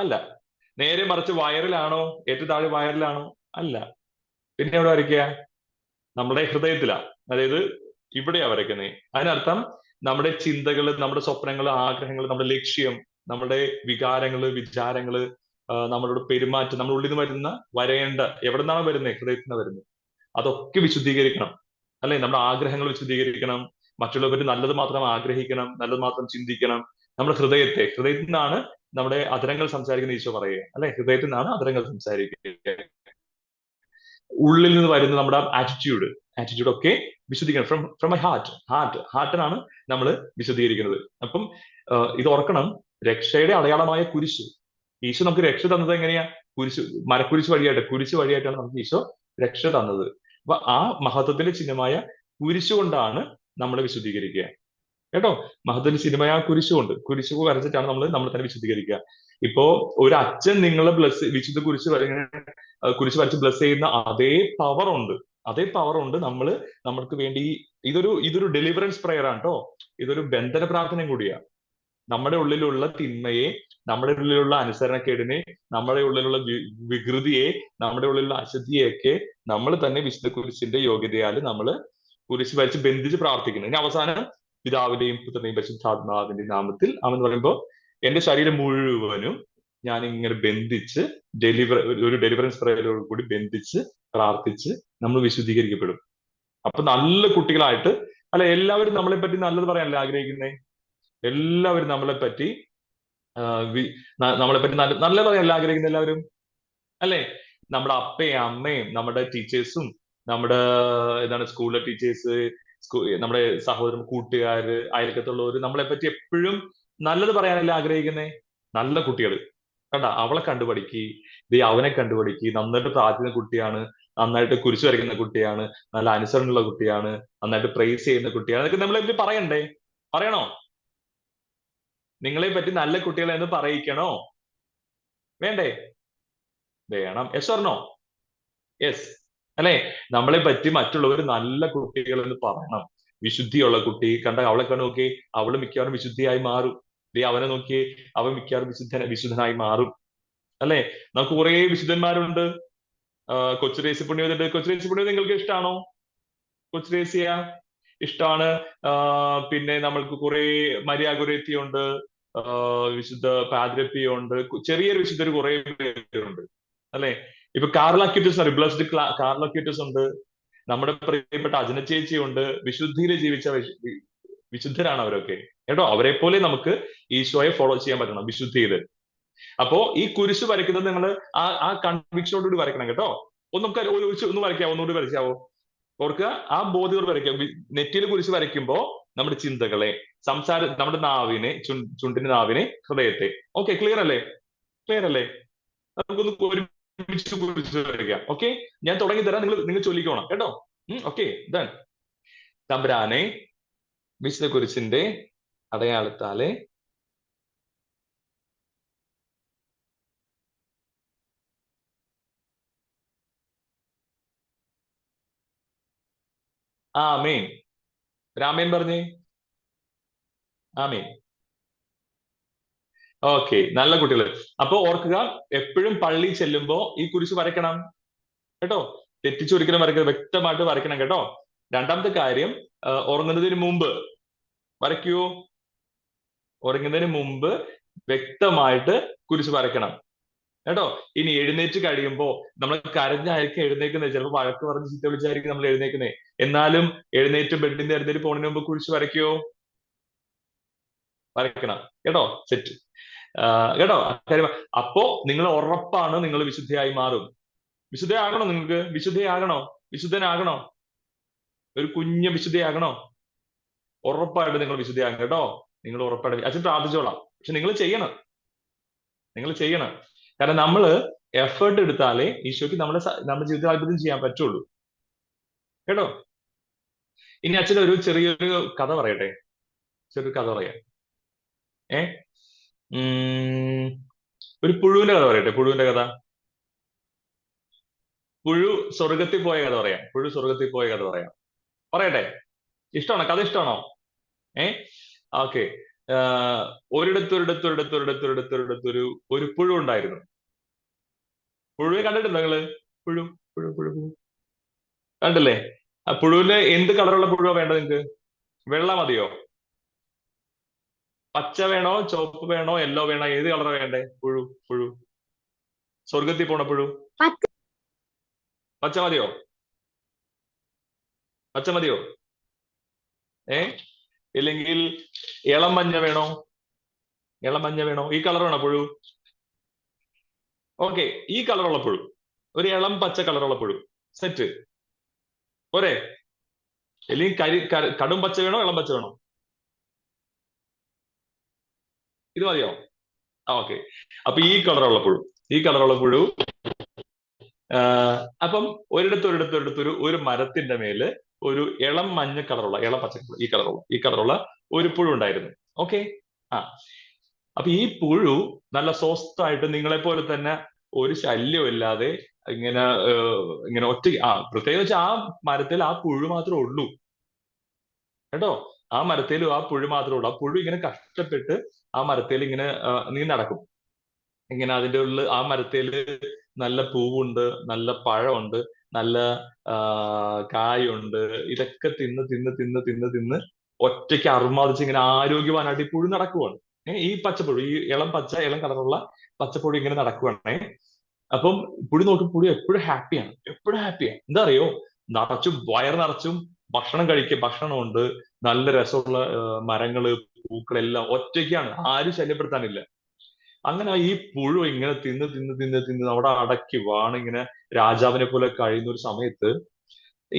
അല്ല. നേരെ മറിച്ച് വയറിലാണോ? ഏറ്റവും താഴെ വയറിലാണോ? അല്ല. പിന്നെ എവിടെ വരയ്ക്കുക? നമ്മുടെ ഹൃദയത്തിലാണ്. അതായത് ഇവിടെയാ വരയ്ക്കുന്നത്. അതിനർത്ഥം നമ്മുടെ ചിന്തകള്, നമ്മുടെ സ്വപ്നങ്ങള്, ആഗ്രഹങ്ങൾ, നമ്മുടെ ലക്ഷ്യം, നമ്മുടെ വികാരങ്ങള്, വിചാരങ്ങള്, നമ്മളോട് പെരുമാറ്റം, നമ്മുടെ ഉള്ളിൽ നിന്ന് വരേണ്ട, എവിടെ നിന്നാണ് വരുന്നത്? ഹൃദയത്തിൽ നിന്ന് വരുന്നത്. അതൊക്കെ വിശുദ്ധീകരിക്കണം അല്ലെ? നമ്മുടെ ആഗ്രഹങ്ങൾ വിശുദ്ധീകരിക്കണം, മറ്റുള്ളവർ നല്ലത് മാത്രം ആഗ്രഹിക്കണം, നല്ലത് മാത്രം ചിന്തിക്കണം. നമ്മുടെ ഹൃദയത്തിൽ നിന്നാണ് നമ്മുടെ അധരങ്ങൾ സംസാരിക്കുന്ന ഈശോ പറയുക അല്ലെ. ഹൃദയത്തിൽ നിന്നാണ് അധരങ്ങൾ സംസാരിക്കുക. ഉള്ളിൽ നിന്ന് വരുന്ന നമ്മുടെ ആറ്റിറ്റ്യൂഡ് ഒക്കെ വിശുദ്ധീകരിക്കണം. ഫ്രം മൈ ഹാർട്ടിനാണ് നമ്മൾ വിശുദ്ധീകരിക്കുന്നത്. അപ്പം ഇത് ഓർക്കണം, രക്ഷയുടെ അടയാളമായ കുരിശ്. ഈശോ നമുക്ക് രക്ഷ തന്നത് എങ്ങനെയാ? മരക്കുരിശ് വഴിയായിട്ടാണ് നമുക്ക് ഈശോ രക്ഷ തന്നത്. അപ്പൊ ആ മഹത്വത്തിന്റെ ചിഹ്നമായ കുരിശ് കൊണ്ടാണ് നമ്മളെ വിശുദ്ധീകരിക്കുക കേട്ടോ. മഹത്വത്തിന്റെ ചിഹ്നമായ കുരിശ് വരച്ചിട്ടാണ് നമ്മൾ തന്നെ വിശുദ്ധീകരിക്കുക. ഇപ്പോ ഒരു അച്ഛൻ നിങ്ങളെ വിശുദ്ധ കുരിശ് വരച്ച് ബ്ലസ് ചെയ്യുന്ന അതേ പവർ ഉണ്ട് നമ്മൾക്ക് വേണ്ടി. ഇതൊരു ഡെലിവറൻസ് പ്രയർ ആണ് കേട്ടോ. ഇതൊരു ബന്ധന പ്രാർത്ഥനയും കൂടിയാ. നമ്മുടെ ഉള്ളിലുള്ള തിന്മയെ, നമ്മുടെ ഉള്ളിലുള്ള അനുസരണക്കേടിനെ, നമ്മുടെ ഉള്ളിലുള്ള വികൃതിയെ, നമ്മുടെ ഉള്ളിലുള്ള അശുദ്ധിയെയൊക്കെ നമ്മൾ തന്നെ വിശുദ്ധ കുരിശിന്റെ യോഗ്യതയാൽ നമ്മൾ കുരിശ് വരച്ച് ബന്ധിച്ച് പ്രാർത്ഥിക്കുന്നു. ഇനി അവസാനം പിതാവിന്റെയും പുത്രന്റെയും പരിശുദ്ധാത്മാവിന്റെയും നാമത്തിൽ അവൻ പറയുമ്പോൾ എന്റെ ശരീരം മുഴുവനും ഞാൻ ഇങ്ങനെ ബന്ധിച്ച് ഒരു ഡെലിവറൻസ് പ്രയരോട് കൂടി ബന്ധിച്ച് പ്രാർത്ഥിച്ച് നമ്മൾ വിശുദ്ധീകരിക്കപ്പെടും. അപ്പൊ നല്ല കുട്ടികളായിട്ട് അല്ല, എല്ലാവരും നമ്മളെ പറ്റി നല്ലത് പറയാനല്ലേ ആഗ്രഹിക്കുന്നേ? എല്ലാവരും നമ്മളെ പറ്റി നല്ല പറയാനല്ലേ ആഗ്രഹിക്കുന്ന എല്ലാവരും അല്ലെ? നമ്മുടെ അപ്പയും അമ്മയും നമ്മുടെ ടീച്ചേഴ്സും നമ്മുടെ സ്കൂളിലെ ടീച്ചേഴ്സ്, നമ്മുടെ സഹോദരൻ, കൂട്ടുകാര്, അയൽക്കത്തുള്ളവര് നമ്മളെ പറ്റി എപ്പോഴും നല്ലത് പറയാനല്ലേ ആഗ്രഹിക്കുന്നേ? നല്ല കുട്ടികൾ കണ്ട, അവളെ കണ്ടുപഠിക്ക്, അവനെ കണ്ടുപഠിക്ക്, നന്നായിട്ട് പ്രാർത്ഥിക്കുന്ന കുട്ടിയാണ്, നന്നായിട്ട് കുരിശ് വരയ്ക്കുന്ന കുട്ടിയാണ്, നല്ല അനുസരണമുള്ള കുട്ടിയാണ്, നന്നായിട്ട് പ്രൈസ് ചെയ്യുന്ന കുട്ടിയാണ്, അതൊക്കെ നമ്മളെ പറ്റി പറയണോ? നിങ്ങളെ പറ്റി നല്ല കുട്ടികളെ എന്ന് പറയിക്കണോ? വേണ്ടേ? വേണം. Yes or no? യെസ് അല്ലെ? നമ്മളെ പറ്റി മറ്റുള്ളവർ നല്ല കുട്ടികൾ എന്ന് പറയണം. വിശുദ്ധിയുള്ള കുട്ടി, കണ്ട അവളെ കണ്ടു നോക്കി, അവള് മിക്കവാറും വിശുദ്ധിയായി മാറും. അവനെ നോക്കി, അവൻ മിക്കവാറും വിശുദ്ധനായി മാറും അല്ലെ? നമുക്ക് കുറെ വിശുദ്ധന്മാരുണ്ട്. കൊച്ചുരേസി പുണ്യവതിണ്ട്. കൊച്ചുരേസി പുണ്യവതി നിങ്ങൾക്ക് ഇഷ്ടമാണോ? കൊച്ചുരേസിയ ഇഷ്ടമാണ്. പിന്നെ നമ്മൾക്ക് കുറെ മരിയ ഗുരേത്തി ഉണ്ട്, വിശുദ്ധ പാദ്രപ്പിയുണ്ട്, ചെറിയൊരു വിശുദ്ധർ കുറെ പേരുണ്ട് അല്ലെ? ഇപ്പൊ കാർലാക്യൂറ്റസ്, ബ്ലസ്ഡ് കാർലാക്യൂറ്റസ് ഉണ്ട്, നമ്മുടെ പ്രിയപ്പെട്ട അജന ചേച്ചിയുണ്ട്. വിശുദ്ധിയിൽ ജീവിച്ച വിശുദ്ധരാണ് അവരൊക്കെ കേട്ടോ. അവരെ പോലെ നമുക്ക് ഈശോയെ ഫോളോ ചെയ്യാൻ പറ്റണം വിശുദ്ധിയില്. അപ്പോ ഈ കുരിശ് വരയ്ക്കുന്നത് നിങ്ങൾ ആ കൺവിക്ഷനോടുകൂടി വരയ്ക്കണം കേട്ടോ. ഒന്ന് വരയ്ക്കാവോ? ഒന്നുകൂടി വരയ്ക്കാവോ? ഓർക്കുക, ആ ബോധ്യത്തോട് വരയ്ക്കാം. നെറ്റിയിൽ കുരിശ് വരയ്ക്കുമ്പോ നമ്മുടെ ചിന്തകളെ, നമ്മുടെ നാവിനെ, ചുണ്ടിന്റെ നാവിനെ, ഹൃദയത്തെ. ഓക്കെ, ക്ലിയർ അല്ലേ? നമുക്കൊന്ന് ഒരുമിച്ച് കുരിശ് വരയ്ക്കാം. ഓക്കെ, ഞാൻ തുടങ്ങി തരാം, നിങ്ങൾ ചൊല്ലിക്കോണം കേട്ടോ. Okay, done. തമ്പുരാനെ, വിശുദ്ധ കുരിശിന്റെ അടയാളത്താലെ ആമേൻ. രാമേൻ പറഞ്ഞേ ആമേൻ. ഓക്കെ, നല്ല കുട്ടികള്. അപ്പൊ ഓർക്കുക, എപ്പോഴും പള്ളി ചെല്ലുമ്പോ ഈ കുരിശ് വരയ്ക്കണം കേട്ടോ. തെറ്റിച്ചൊരിക്കലും വരയ്ക്കരുത്, വ്യക്തമായിട്ട് വരയ്ക്കണം കേട്ടോ. രണ്ടാമത്തെ കാര്യം, ഉറങ്ങുന്നതിന് മുമ്പ് വരയ്ക്കുവോ? ഉറങ്ങുന്നതിന് മുമ്പ് വ്യക്തമായിട്ട് കുരിശ് വരയ്ക്കണം കേട്ടോ. ഇനി എഴുന്നേറ്റ് കഴിയുമ്പോ നമ്മൾ കരഞ്ഞായിരിക്കും എഴുന്നേക്കുന്നത്, ചിലപ്പോൾ വഴക്ക് പറഞ്ഞ് ചീത്ത വിളിച്ചായിരിക്കും നമ്മൾ എഴുന്നേക്കുന്നത്. എന്നാലും ബെഡിന്റെ പോണതിന് മുമ്പ് കുരിശ് വരയ്ക്കുവോ? വരയ്ക്കണം കേട്ടോ. സെറ്റ് കേട്ടോ. കാര്യം അപ്പോ നിങ്ങൾ ഉറപ്പാണ് നിങ്ങൾ വിശുദ്ധയായി മാറും. വിശുദ്ധയാകണോ? നിങ്ങൾക്ക് വിശുദ്ധനാകണോ? ഒരു കുഞ്ഞ് വിശുദ്ധയാകണോ? ഉറപ്പായിട്ട് നിങ്ങൾ വിശുദ്ധയാകും കേട്ടോ. നിങ്ങൾ ഉറപ്പായിട്ട്, അച്ഛൻ പ്രാർത്ഥിച്ചോളാം. പക്ഷെ നിങ്ങൾ ചെയ്യണം. കാരണം നമ്മള് എഫേർട്ട് എടുത്താലേ ഈശോയ്ക്ക് നമ്മുടെ ജീവിതത്തിൽ അത്ഭുതം ചെയ്യാൻ പറ്റുള്ളൂ കേട്ടോ. ഇനി അച്ഛൻ ചെറിയൊരു കഥ പറയട്ടെ. പറയാം. ഒരു പുഴുവിന്റെ കഥ പറയട്ടെ. പുഴുവിന്റെ കഥ. പുഴു സ്വർഗത്തിൽ പോയ കഥ പറയാം. പറയട്ടെ? ഇഷ്ടമാണോ? കഥ ഇഷ്ടമാണോ? ഓക്കെ. ഒരു പുഴു ഉണ്ടായിരുന്നു. പുഴുവിനെ കണ്ടിട്ടുണ്ടോ നിങ്ങള്? പുഴു കണ്ടില്ലേ? ആ പുഴുവിന് എന്ത് കളറുള്ള പുഴുവാ വേണ്ടത് നിങ്ങൾക്ക്? വെള്ള മതിയോ? പച്ച വേണോ? ചുവപ്പ് വേണോ? യെല്ലോ വേണോ? ഏത് കളറാ വേണ്ടേ? പുഴു സ്വർഗത്തിൽ പോണ പുഴു പച്ച മതിയോ? ഏ ഇല്ലെങ്കിൽ ഇളം മഞ്ഞ വേണോ? ഇളം മഞ്ഞ വേണോ? ഈ കളർ വേണോ പുഴു? ഓക്കെ, ഈ കളറുള്ള പുഴു, ഒരു ഇളം പച്ച കളറുള്ള പുഴു സെറ്റ് പോരെ? അല്ലെങ്കിൽ കടും പച്ച വേണോ, ഇളം പച്ച വേണോ? ഇത് മതിയോ? ഓക്കെ. അപ്പൊ ഈ കളറുള്ള പുഴു, ഈ കളറുള്ള പുഴു അപ്പം ഒരിടത്ത് ഒരു മരത്തിന്റെ മേല് ഒരു ഇളം മഞ്ഞ കളറുള്ള, ഇളം പച്ച ഈ കളറുള്ള ഒരു പുഴു ഉണ്ടായിരുന്നു. ഓക്കെ. ആ അപ്പൊ ഈ പുഴു നല്ല സ്വസ്ഥമായിട്ട് നിങ്ങളെ പോലെ തന്നെ ഒരു ശല്യവും ഇല്ലാതെ ഇങ്ങനെ ഇങ്ങനെ പ്രത്യേകിച്ച് ആ മരത്തിൽ ആ പുഴു മാത്രമേ ഉള്ളൂ കേട്ടോ. ആ മരത്തിൽ ആ പുഴു മാത്രമേ ഉള്ളൂ. ആ പുഴു ഇങ്ങനെ കഷ്ടപ്പെട്ട് ആ മരത്തിൽ ഇങ്ങനെ നീ നടക്കും. ഇങ്ങനെ അതിന്റെ ഉള്ളിൽ ആ മരത്തേല് നല്ല പൂവുണ്ട്, നല്ല പഴമുണ്ട്, നല്ല കായുണ്ട്. ഇതൊക്കെ തിന്ന് തിന്ന് തിന്ന് തിന്ന് തിന്ന് ഒറ്റയ്ക്ക് അർമാദിച്ച് ഇങ്ങനെ ആരോഗ്യവാനായിട്ട് ഈ പുഴു നടക്കുവാണ്. ഈ പച്ചപ്പുഴു, ഈ ഇളം കളറുള്ള പച്ചപ്പുഴു ഇങ്ങനെ നടക്കുവാണേ. അപ്പം പുഴു നോക്കി, പുഴു എപ്പോഴും ഹാപ്പിയാണ്, എപ്പോഴും ഹാപ്പിയാണ്. എന്താ അറിയോ? വയർ നിറച്ചും ഭക്ഷണമുണ്ട്, നല്ല രസമുള്ള മരങ്ങള്, പൂക്കളെല്ലാം ഒറ്റയ്ക്കാണ്, ആരും ശല്യപ്പെടുത്താനില്ല. അങ്ങനെ ഈ പുഴു ഇങ്ങനെ തിന്ന് തിന്ന് തിന്ന് തിന്ന് അവിടെ അടക്കി ഇങ്ങനെ രാജാവിനെ പോലെ കഴിയുന്ന ഒരു സമയത്ത്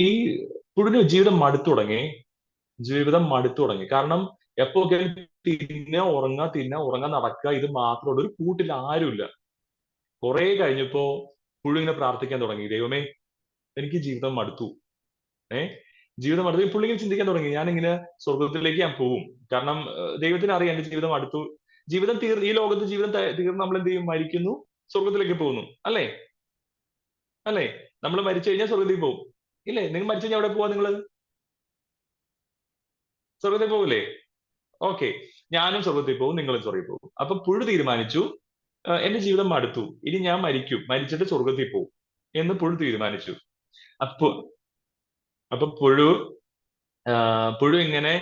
ഈ പുഴുവിന് ജീവിതം മടുത്തു തുടങ്ങി. കാരണം എപ്പോഴൊക്കെ തിന്ന ഉറങ്ങാ നടക്കുക, ഇത് മാത്രമുള്ള ഒരു കൂട്ടിൽ ആരുമില്ല. കുറെ കഴിഞ്ഞപ്പോ പുഴു ഇങ്ങനെ പ്രാർത്ഥിക്കാൻ തുടങ്ങി, ദൈവമേ എനിക്ക് ജീവിതം മടുത്തു. ജീവിതം മടുത്തു. പുള്ളി ഇങ്ങനെ ചിന്തിക്കാൻ തുടങ്ങി, ഞാനിങ്ങനെ സ്വർഗത്തിലേക്ക് ഞാൻ പോവും. കാരണം ദൈവത്തിന് അറിയാം എന്റെ ജീവിതം മടുത്തു, ഈ ലോകത്ത് ജീവിതം തീർന്ന് നമ്മൾ എന്ത് ചെയ്യും? മരിക്കുന്നു, സ്വർഗത്തിലേക്ക് പോകുന്നു. അല്ലേ? നമ്മൾ മരിച്ചു കഴിഞ്ഞാൽ സ്വർഗത്തിൽ പോകും, ഇല്ലേ? നിങ്ങൾ മരിച്ചു കഴിഞ്ഞാൽ എവിടെ പോവാ? നിങ്ങൾ സ്വർഗത്തിൽ പോകില്ലേ? ഓക്കെ, ഞാനും സ്വർഗത്തിൽ പോകും, നിങ്ങളും സ്വർഗത്തിൽ പോകും. അപ്പൊ പുഴു തീരുമാനിച്ചു, എന്റെ ജീവിതം മടുത്തു, ഇനി ഞാൻ മരിച്ചിട്ട് സ്വർഗത്തിൽ പോകും എന്ന് പുഴു തീരുമാനിച്ചു. അപ്പൊ പുഴു ഇങ്ങനെ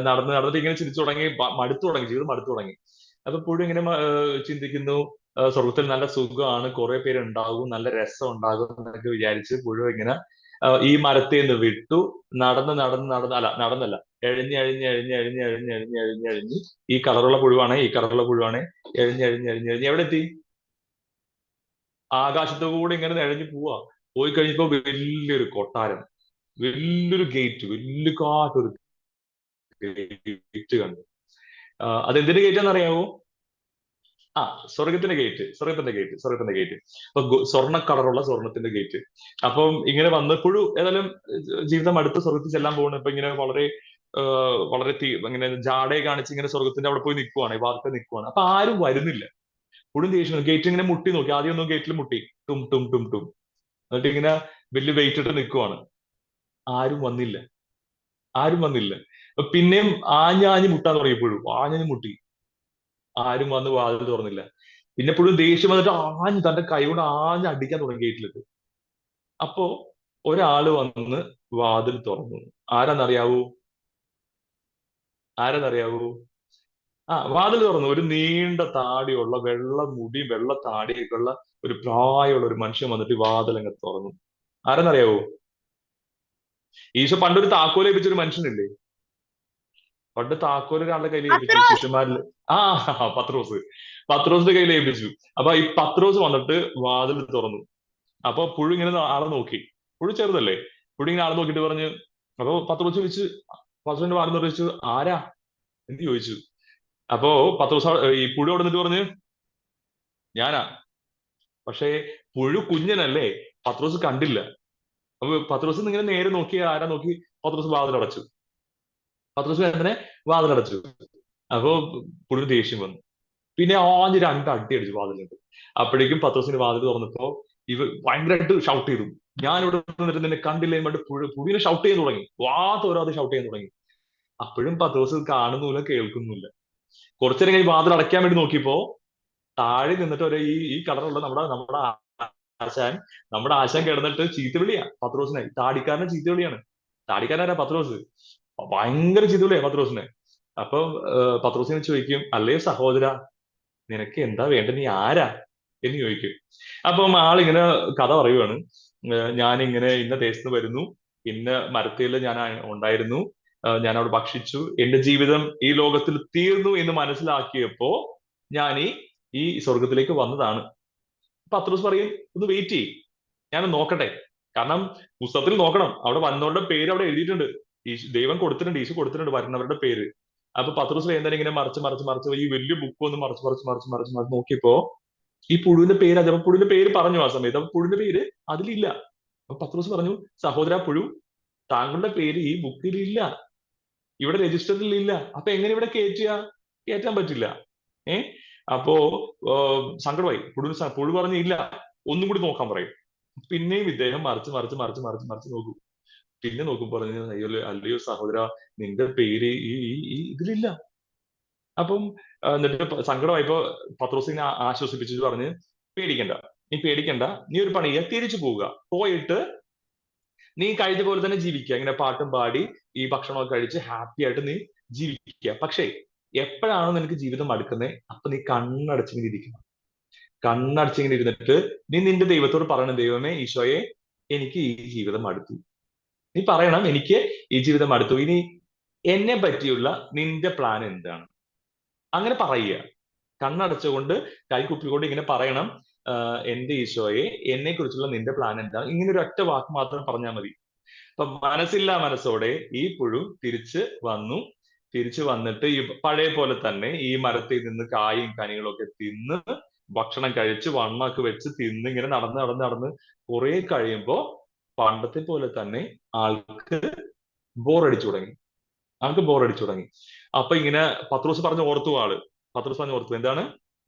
നടന്നിട്ട് ഇങ്ങനെ ചിന്തിച്ചു തുടങ്ങി, ജീവിതം മടുത്തു തുടങ്ങി. അപ്പൊ പുഴു ഇങ്ങനെ ചിന്തിക്കുന്നു, സ്വർഗത്തിൽ നല്ല സുഖമാണ്, കുറെ പേരുണ്ടാകും, നല്ല രസം ഉണ്ടാകും എന്നൊക്കെ വിചാരിച്ച് പുഴു ഇങ്ങനെ ഈ മരത്തിൽ നിന്ന് വിട്ടു, നടന്നല്ല, എഴിഞ്ഞ് ഈ കളറുള്ള പുഴുവാണ് എവിടെ എത്തി? ആകാശത്തുകൂടെ ഇങ്ങനെ എഴഞ്ഞു പോയി കഴിഞ്ഞപ്പോ വലിയൊരു കൊട്ടാരം, വലിയൊരു ഗേറ്റ്, വലിയ കാട്ടൊരു ഗേറ്റ് കണ്ടു. അതെന്തിന്റെ ഗേറ്റ് അറിയാവോ? സ്വർഗത്തിന്റെ ഗേറ്റ്. അപ്പൊ സ്വർണ്ണ കളറുള്ള സ്വർണത്തിന്റെ ഗേറ്റ്. അപ്പം ഇങ്ങനെ വന്ന് പുഴു ഏതായാലും ജീവിതം അടുത്ത് സ്വർഗത്തിൽ ചെല്ലാൻ പോകുന്നു. ഇപ്പൊ ഇങ്ങനെ വളരെ ഇങ്ങനെ ജാടയെ കാണിച്ച് ഇങ്ങനെ സ്വർഗത്തിന്റെ അവിടെ പോയി നിൽക്കുവാണ്, വാർത്ത നിൽക്കുവാണ്. അപ്പൊ ആരും വരുന്നില്ല. പുഴു ദേഷ്യം, ഗേറ്റ് ഇങ്ങനെ മുട്ടി നോക്കി, ആദ്യം ഒന്നും ഗേറ്റിൽ മുട്ടി, ടും ടും ടും ടും, എന്നിട്ട് ഇങ്ങനെ വലിയ വെയിറ്റ് ഇട്ട് നിൽക്കുവാണ്. ആരും വന്നില്ല. പിന്നെയും ആഞ്ഞാഞ്ഞ് മുട്ടാൻ തുടങ്ങി പുഴു, ആഞ്ഞാഞ്ഞ് മുട്ടി, ആരും വന്ന് വാതിൽ തുറന്നില്ല. പിന്നെ പുഴു ദേഷ്യം വന്നിട്ട് തന്റെ കൈ കൊണ്ട് അടിക്കാൻ തുടങ്ങി ഗേറ്റിലിട്ട്. അപ്പോ ഒരാള് വന്ന് വാതിൽ തുറന്നു. ആരാന്നറിയാവൂ? വാതിൽ തുറന്നു. ഒരു നീണ്ട താടിയുള്ള, വെള്ള മുടിയും വെള്ള താടിയൊക്കെ ഉള്ള ഒരു പ്രായമുള്ള ഒരു മനുഷ്യൻ വന്നിട്ട് വാതിൽ അങ്ങ് തുറന്നു. ആരെന്നറിയാവോ? ഈശോ പണ്ടൊരു താക്കോൽ ഏൽപ്പിച്ചൊരു മനുഷ്യനില്ലേ? പണ്ട് താക്കോൽ ഒരാളുടെ കയ്യിൽ ഏൽപ്പിച്ചു, ശിഷ്യന്മാരിൽ പത്രോസിന്റെ കയ്യിൽ ഏൽപ്പിച്ചു. അപ്പൊ ഈ പത്രോസ് വന്നിട്ട് വാതിൽ തുറന്നു. അപ്പൊ പുഴു ഇങ്ങനെ ആളെ നോക്കി, പുഴു ചെറുതല്ലേ, പുഴു ഇങ്ങനെ ആളെ നോക്കിയിട്ട് പറഞ്ഞു. അപ്പൊ പത്രോസിന്റെ വാതിൽ ചോദിച്ചു, ആരാ എന്ന് ചോദിച്ചു. അപ്പോ ഈ പുഴു അവിടെ നിന്നിട്ട് പറഞ്ഞു, ഞാനാ. പക്ഷേ പുഴു കുഞ്ഞനല്ലേ, പത്രോസ് കണ്ടില്ല. അപ്പൊ പത്രോസ് ഇങ്ങനെ നേരെ നോക്കി, ആരാ നോക്കി, പത്രോസ് വാതിലടച്ചു. അപ്പോ പുഴു ദേഷ്യം വന്നു. പിന്നെ ആഞ്ഞ് 2 അടി അടിച്ചു വാതിലിട്ട്. അപ്പോഴേക്കും പത്രോസിന്റെ വാതിൽ തുറന്നപ്പോ ഭയങ്കരമായിട്ട് ഷൗട്ട് ചെയ്തു, ഞാനിവിടെ നിന്നിട്ട് നിന്നെ കണ്ടില്ലേ എന്ന് പറഞ്ഞിട്ട് പുഴുവിനെ ഷൗട്ട് ചെയ്യാൻ തുടങ്ങി, തോരാതെ ഷൗട്ട് ചെയ്യാൻ തുടങ്ങി. അപ്പോഴും പത്രോസ് കാണുന്നില്ല, കേൾക്കുന്നില്ല. കുറച്ചേരം കഴിഞ്ഞ് വാതിൽ അടയ്ക്കാൻ വേണ്ടി നോക്കിയപ്പോ താഴെ നിന്നിട്ട് ഈ കളറുള്ള നമ്മുടെ ആശാൻ കിടന്നിട്ട് ചീത്തവിളിയാ പത്രോസിനെ. താടിക്കാരനെ ചീത്തവിളിയാണ്. താടിക്കാരനാ പത്രോസ്. ഭയങ്കര ചീത്തവിളിയാ പത്രോസിനെ. അപ്പൊ പത്രോസിനെ ചോദിക്കും, അല്ലേ സഹോദര, നിനക്ക് എന്താ വേണ്ടത്, നീ ആരാ എന്ന് ചോദിക്കും. അപ്പം ആളിങ്ങനെ കഥ പറയുവാണ്, ഞാനിങ്ങനെ ഇന്ന ദേശത്ത് വരുന്നു, ഇന്ന മരത്തിൽ ഞാൻ ഉണ്ടായിരുന്നു, ഞാൻ അവിടെ ഭക്ഷിച്ചു. എന്റെ ജീവിതം ഈ ലോകത്തിൽ തീർന്നു എന്ന് മനസ്സിലാക്കിയപ്പോ ഞാൻ ഈ സ്വർഗത്തിലേക്ക് വന്നതാണ്. പത്രോസ് പറയും, ഒന്ന് വെയിറ്റ് ചെയ്യും, ഞാൻ നോക്കട്ടെ. കാരണം പുസ്തകത്തിൽ നോക്കണം, അവിടെ വന്നവരുടെ പേര് അവിടെ എഴുതിയിട്ടുണ്ട്. ദൈവം കൊടുത്തിട്ടുണ്ട്, ഈശോ കൊടുത്തിട്ടുണ്ട് വരുന്നവരുടെ പേര്. അപ്പൊ പത്രോസ് എന്തായാലും ഇങ്ങനെ മറിച്ച് ഈ വലിയ ബുക്ക് ഒന്ന് മറിച്ച് നോക്കിയപ്പോ ഈ പുഴുവിന്റെ പേര്, അപ്പൊ പുഴുവിന്റെ പേര് പറഞ്ഞു ആ സമയത്ത്. അപ്പൊ പുഴുവിന്റെ പേര് അതിലില്ല. അപ്പൊ പത്രോസ് പറഞ്ഞു, സഹോദര പുഴു, താങ്കളുടെ പേര് ഈ ബുക്കിൽ ഇല്ല, ഇവിടെ രജിസ്റ്ററിൽ ഇല്ല. അപ്പൊ എങ്ങനെ ഇവിടെ കയറ്റാൻ പറ്റില്ല. അപ്പോ സങ്കടമായി. പുഴു പറഞ്ഞു, ഇല്ല, ഒന്നും കൂടി നോക്കാൻ പറയും. പിന്നെയും ഇദ്ദേഹം മറിച്ച് നോക്കും. പിന്നെ നോക്കും, പറഞ്ഞു, അല്ലയോ സഹോദര, നിന്റെ പേര് ഈ ഇതിലില്ല. അപ്പം എന്നിട്ട് സങ്കടമായപ്പോ പത്രോസിനെ ആശ്വസിപ്പിച്ചിട്ട് പറഞ്ഞ്, നീ പേടിക്കണ്ട, നീ ഒരു പണി ചെയ്യുക, തിരിച്ചു പോവുക, പോയിട്ട് നീ കഴിഞ്ഞ പോലെ തന്നെ ജീവിക്കുക, ഇങ്ങനെ പാട്ടും പാടി ഈ ഭക്ഷണമൊക്കെ കഴിച്ച് ഹാപ്പി ആയിട്ട് നീ ജീവിക്കുക. പക്ഷേ എപ്പോഴാണോ നിനക്ക് ജീവിതം അടുക്കുന്നത്, അപ്പൊ നീ കണ്ണടച്ചിങ്ങനെ ഇരിക്കണം. കണ്ണടച്ചിങ്ങനെ ഇരുന്നിട്ട് നീ നിന്റെ ദൈവത്തോട് പറയണം, ദൈവമേ, ഈശോയെ, എനിക്ക് ഈ ജീവിതം അടുത്തു. നീ പറയണം, എനിക്ക് ഈ ജീവിതം അടുത്തു, ഇനി എന്നെ പറ്റിയുള്ള നിന്റെ പ്ലാൻ എന്താണ്? അങ്ങനെ പറയുക. കണ്ണടച്ചുകൊണ്ട് കൈകുപ്പിക്കൊണ്ട് ഇങ്ങനെ പറയണം, എന്റെ ഈശോയെ, എന്നെ കുറിച്ചുള്ള നിന്റെ പ്ലാൻ എന്താണ്? ഇങ്ങനെ ഒരു ഒറ്റ വാക്ക് മാത്രം പറഞ്ഞാൽ മതി. അപ്പൊ മനസ്സില്ലാ മനസ്സോടെ ഈ പുഴു തിരിച്ചു വന്നിട്ട് ഈ പഴയ പോലെ തന്നെ ഈ മരത്തിൽ നിന്ന് കായും കനികളും ഒക്കെ തിന്ന് ഭക്ഷണം കഴിച്ച് വണ്ണമൊക്കെ വെച്ച് തിന്ന് ഇങ്ങനെ നടന്ന് കുറെ കഴിയുമ്പോ പണ്ടത്തെ പോലെ തന്നെ ആൾക്ക് ബോറടിച്ചു തുടങ്ങി. അപ്പൊ ഇങ്ങനെ പത്രോസ് പറഞ്ഞു ഓർത്തു, എന്താണ്?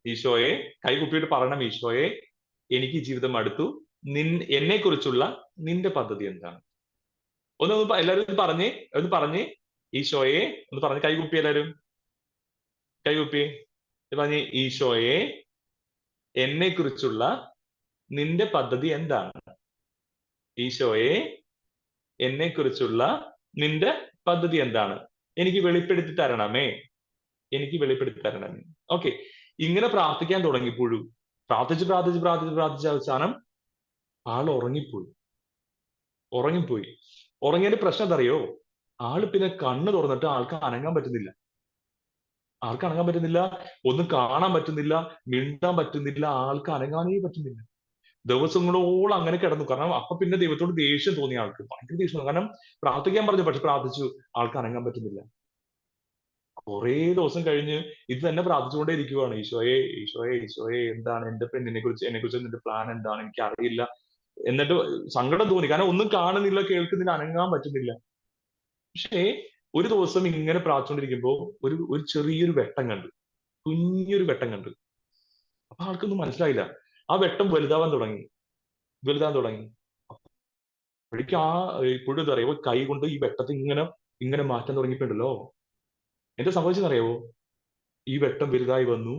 ഈശോയെ, കൈകുപ്പിയിട്ട് പറയണം, ഈശോയെ, എനിക്ക് ജീവിതം അടുത്തു, എന്നെ കുറിച്ചുള്ള നിന്റെ പദ്ധതി എന്താണ്? എല്ലാവരും പറഞ്ഞേ ഈശോയെ ഒന്ന് പറഞ്ഞ് കൈകുപ്പി, എല്ലാവരും കൈകുപ്പി പറഞ്ഞ്, ഈശോയെ, എന്നെ കുറിച്ചുള്ള നിന്റെ പദ്ധതി എന്താണ്? ഈശോയെ, എന്നെ കുറിച്ചുള്ള നിന്റെ പദ്ധതി എന്താണ്? എനിക്ക് വെളിപ്പെടുത്തി തരണമേ. ഓക്കെ, ഇങ്ങനെ പ്രാർത്ഥിക്കാൻ തുടങ്ങി പുഴു. പ്രാർത്ഥിച്ച് അവസാനം ആൾ ഉറങ്ങിപ്പോയി. ഉറങ്ങിയതിന്റെ പ്രശ്നം എന്തറിയോ? ആള് പിന്നെ കണ്ണ് തുറന്നിട്ട് ആൾക്ക് അനങ്ങാൻ പറ്റുന്നില്ല, ഒന്നും കാണാൻ പറ്റുന്നില്ല, മിണ്ടാൻ പറ്റുന്നില്ല, ആൾക്ക് അനങ്ങാനേ പറ്റുന്നില്ല. ദിവസങ്ങളോളം അങ്ങനെ കിടന്നു. കാരണം അപ്പൊ പിന്നെ ദൈവത്തോട് ദേഷ്യം തോന്നി ആൾക്ക്, ഭയങ്കര ദേഷ്യം. കാരണം പ്രാർത്ഥിക്കാൻ പറഞ്ഞു, പക്ഷെ പ്രാർത്ഥിച്ചു, ആൾക്ക് അനങ്ങാൻ പറ്റുന്നില്ല. കുറെ ദിവസം കഴിഞ്ഞ് ഇത് തന്നെ പ്രാർത്ഥിച്ചുകൊണ്ടേ ഇരിക്കുവാണ്, ഈശോയെ, എന്താണ് എന്നെ കുറിച്ച് നിന്റെ പ്ലാൻ എന്താണ്? എനിക്ക് അറിയില്ല. എന്നിട്ട് സങ്കടം തോന്നി, കാരണം ഒന്നും കാണുന്നില്ല, കേൾക്കുന്നില്ല, അനങ്ങാൻ പറ്റുന്നില്ല. പക്ഷേ ഒരു ദിവസം ഇങ്ങനെ പ്രാർത്ഥിച്ചുകൊണ്ടിരിക്കുമ്പോ ഒരു ചെറിയൊരു വെട്ടം കണ്ടു, കുഞ്ഞൊരു വെട്ടം കണ്ടു. അപ്പൊ ആൾക്കൊന്നും മനസ്സിലായില്ല. ആ വെട്ടം വലുതാവാൻ തുടങ്ങി. അപ്പോഴേക്കും ഇപ്പോഴും എന്താ പറയുക, കൈ കൊണ്ട് ഈ വെട്ടത്തെ ഇങ്ങനെ മാറ്റാൻ തുടങ്ങിയിട്ടുണ്ടല്ലോ. എന്താ സംഭവിച്ചെന്നറിയാവോ? ഈ വെട്ടം വലുതായി വന്നു,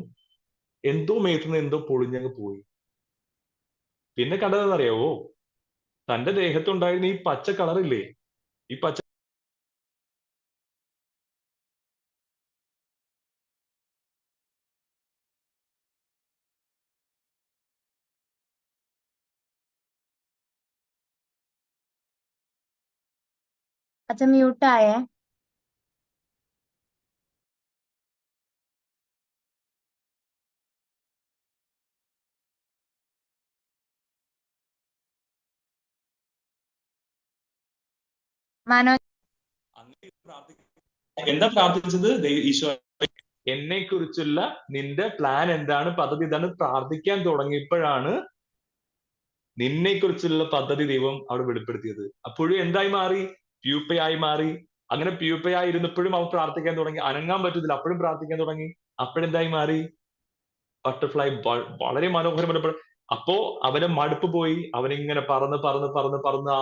എന്തോ മേത്തുനിന്ന് എന്തോ പൊളിഞ്ഞങ്ങ് പോയി. പിന്നെ കണ്ടതെന്നറിയാവോ? തന്റെ ദേഹത്തുണ്ടായിരുന്ന ഈ പച്ച കളറില്ലേ, ഈ പച്ച അച്ഛൻ മ്യൂട്ടായേ. മനോജ്, എന്താ പ്രാർത്ഥിച്ചത്? ഈശോ, എന്നെ കുറിച്ചുള്ള നിന്റെ പ്ലാൻ എന്താണ്, പദ്ധതി എന്താണ്? പ്രാർത്ഥിക്കാൻ തുടങ്ങിയപ്പോഴാണ് നിന്നെ കുറിച്ചുള്ള പദ്ധതി ദൈവം അവിടെ വെളിപ്പെടുത്തിയത്. അപ്പോഴും എന്തായി മാറി? പ്യൂപ്പയായി മാറി. അങ്ങനെ പ്യൂപ്പയായി ഇരുന്നപ്പോഴും അവൻ പ്രാർത്ഥിക്കാൻ തുടങ്ങി. അനങ്ങാൻ പറ്റുന്നില്ല, അപ്പോഴും പ്രാർത്ഥിക്കാൻ തുടങ്ങി. അപ്പോഴെന്തായി മാറി? ബട്ടർഫ്ലൈ. വളരെ മനോഹരമായ. അപ്പോ അവന് മടുപ്പ് പോയി. അവനിങ്ങനെ പറന്ന് ആ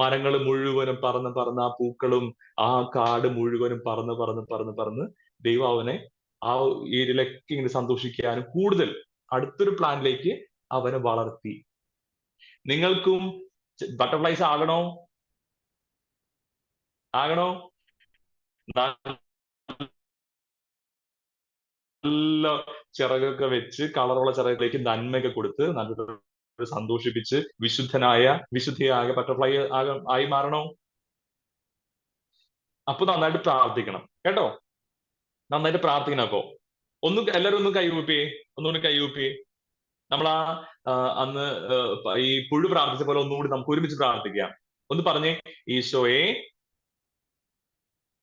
മരങ്ങൾ മുഴുവനും പറന്ന്, ആ പൂക്കളും ആ കാട് മുഴുവനും പറന്ന് ദൈവം അവനെ ആ ഏരിയയിലൊക്കെ ഇങ്ങനെ സന്തോഷിക്കാനും കൂടുതൽ അടുത്തൊരു പ്ലാനിലേക്ക് അവനെ വളർത്തി. നിങ്ങൾക്കും ബട്ടർഫ്ലൈസ് ആകണോ? നല്ല ചിറകൊക്കെ വെച്ച് കളറുള്ള ചിറകിലേക്ക് നന്മയൊക്കെ കൊടുത്ത് നല്ല സന്തോഷിപ്പിച്ച് വിശുദ്ധിയായ ബട്ടർഫ്ലൈ ആയി മാറണോ? അപ്പൊ നന്നായിട്ട് പ്രാർത്ഥിക്കണം കേട്ടോ. നന്നായിട്ട് പ്രാർത്ഥിക്കണം. അപ്പൊ എല്ലാവരും ഒന്ന് കൈകൂപ്പിയേ, ഒന്നുകൂടി കൈകൂപ്പിയേ. നമ്മൾ അന്ന് ഈ പുഴു പ്രാർത്ഥിച്ച പോലെ ഒന്നുകൂടി നമുക്ക് ഒരുമിച്ച് പ്രാർത്ഥിക്കാം. ഒന്ന് പറഞ്ഞേ, ഈശോയെ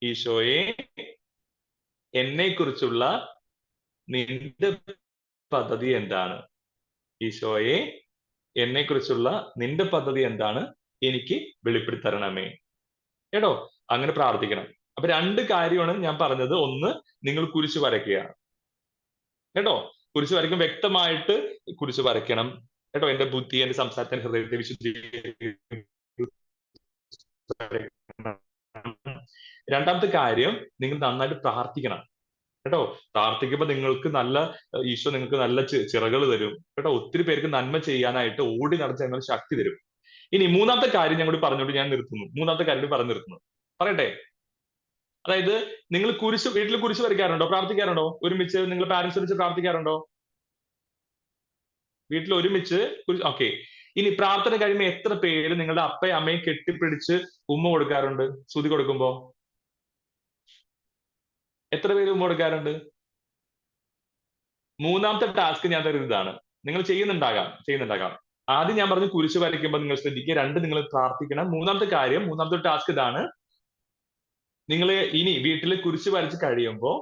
ഈശോയെ എന്നെ കുറിച്ചുള്ള നിന്റെ പദ്ധതി എന്താണ്? ഈശോയെ എന്നെ കുറിച്ചുള്ള നിന്റെ പദ്ധതി എന്താണ്? എനിക്ക് വെളിപ്പെടുത്തി തരണമേ. കേട്ടോ, അങ്ങനെ പ്രാർത്ഥിക്കണം. അപ്പൊ 2 കാര്യമാണ് ഞാൻ പറഞ്ഞത്. ഒന്ന്, നിങ്ങൾ കുരിശ് വരയ്ക്കുക കേട്ടോ. കുരിശ് വരയ്ക്കും, വ്യക്തമായിട്ട് കുരിശ് വരയ്ക്കണം കേട്ടോ. എന്റെ ബുദ്ധി, എന്റെ സംസാരത്തിന്റെ ഹൃദയത്തെ വിശുദ്ധീകരിക്കണം. രണ്ടാമത്തെ കാര്യം, നിങ്ങൾ നന്നായിട്ട് പ്രാർത്ഥിക്കണം കേട്ടോ. പ്രാർത്ഥിക്കുമ്പോൾ നിങ്ങൾക്ക് ഈശോ നിങ്ങൾക്ക് നല്ല ചിറകൾ തരും കേട്ടോ. ഒത്തിരി പേർക്ക് നന്മ ചെയ്യാനായിട്ട് ഓടി നടന്ന് ഞങ്ങൾ ശക്തി തരും. ഇനി 3ാമത്തെ കാര്യം ഞാൻ കൂടി പറഞ്ഞുകൊണ്ട് ഞാൻ നിർത്തുന്നു. 3ാമത്തെ കാര്യം പറഞ്ഞു നിർത്തുന്നു. പറയട്ടെ. അതായത് നിങ്ങൾ വീട്ടിൽ കുരിശ് വരയ്ക്കാറുണ്ടോ? പ്രാർത്ഥിക്കാറുണ്ടോ? ഒരുമിച്ച് നിങ്ങൾ പാരന്റ്സ് ഒരുമിച്ച് പ്രാർത്ഥിക്കാറുണ്ടോ? വീട്ടിൽ ഒരുമിച്ച് ഓക്കെ. ഇനി പ്രാർത്ഥന കഴിയുമ്പോൾ എത്ര പേര് നിങ്ങളുടെ അപ്പയും അമ്മയും കെട്ടിപ്പിടിച്ച് ഉമ്മ കൊടുക്കാറുണ്ട്? സ്തുതി കൊടുക്കുമ്പോ എത്ര പേര് ഉമ്മ കൊടുക്കാറുണ്ട്? 3ാമത്തെ ടാസ്ക് ഞാൻ തരുന്നത് ഇതാണ്. നിങ്ങൾ ചെയ്യുന്നുണ്ടാകാം. ആദ്യം ഞാൻ പറഞ്ഞു കുരിശ് വരയ്ക്കുമ്പോൾ നിങ്ങൾ ശ്രദ്ധിക്കുക. 2, നിങ്ങൾ പ്രാർത്ഥിക്കണം. 3ാമത്തെ ടാസ്ക് ഇതാണ്. നിങ്ങൾ ഇനി വീട്ടിൽ കുരിശ് വരച്ച് കഴിയുമ്പോൾ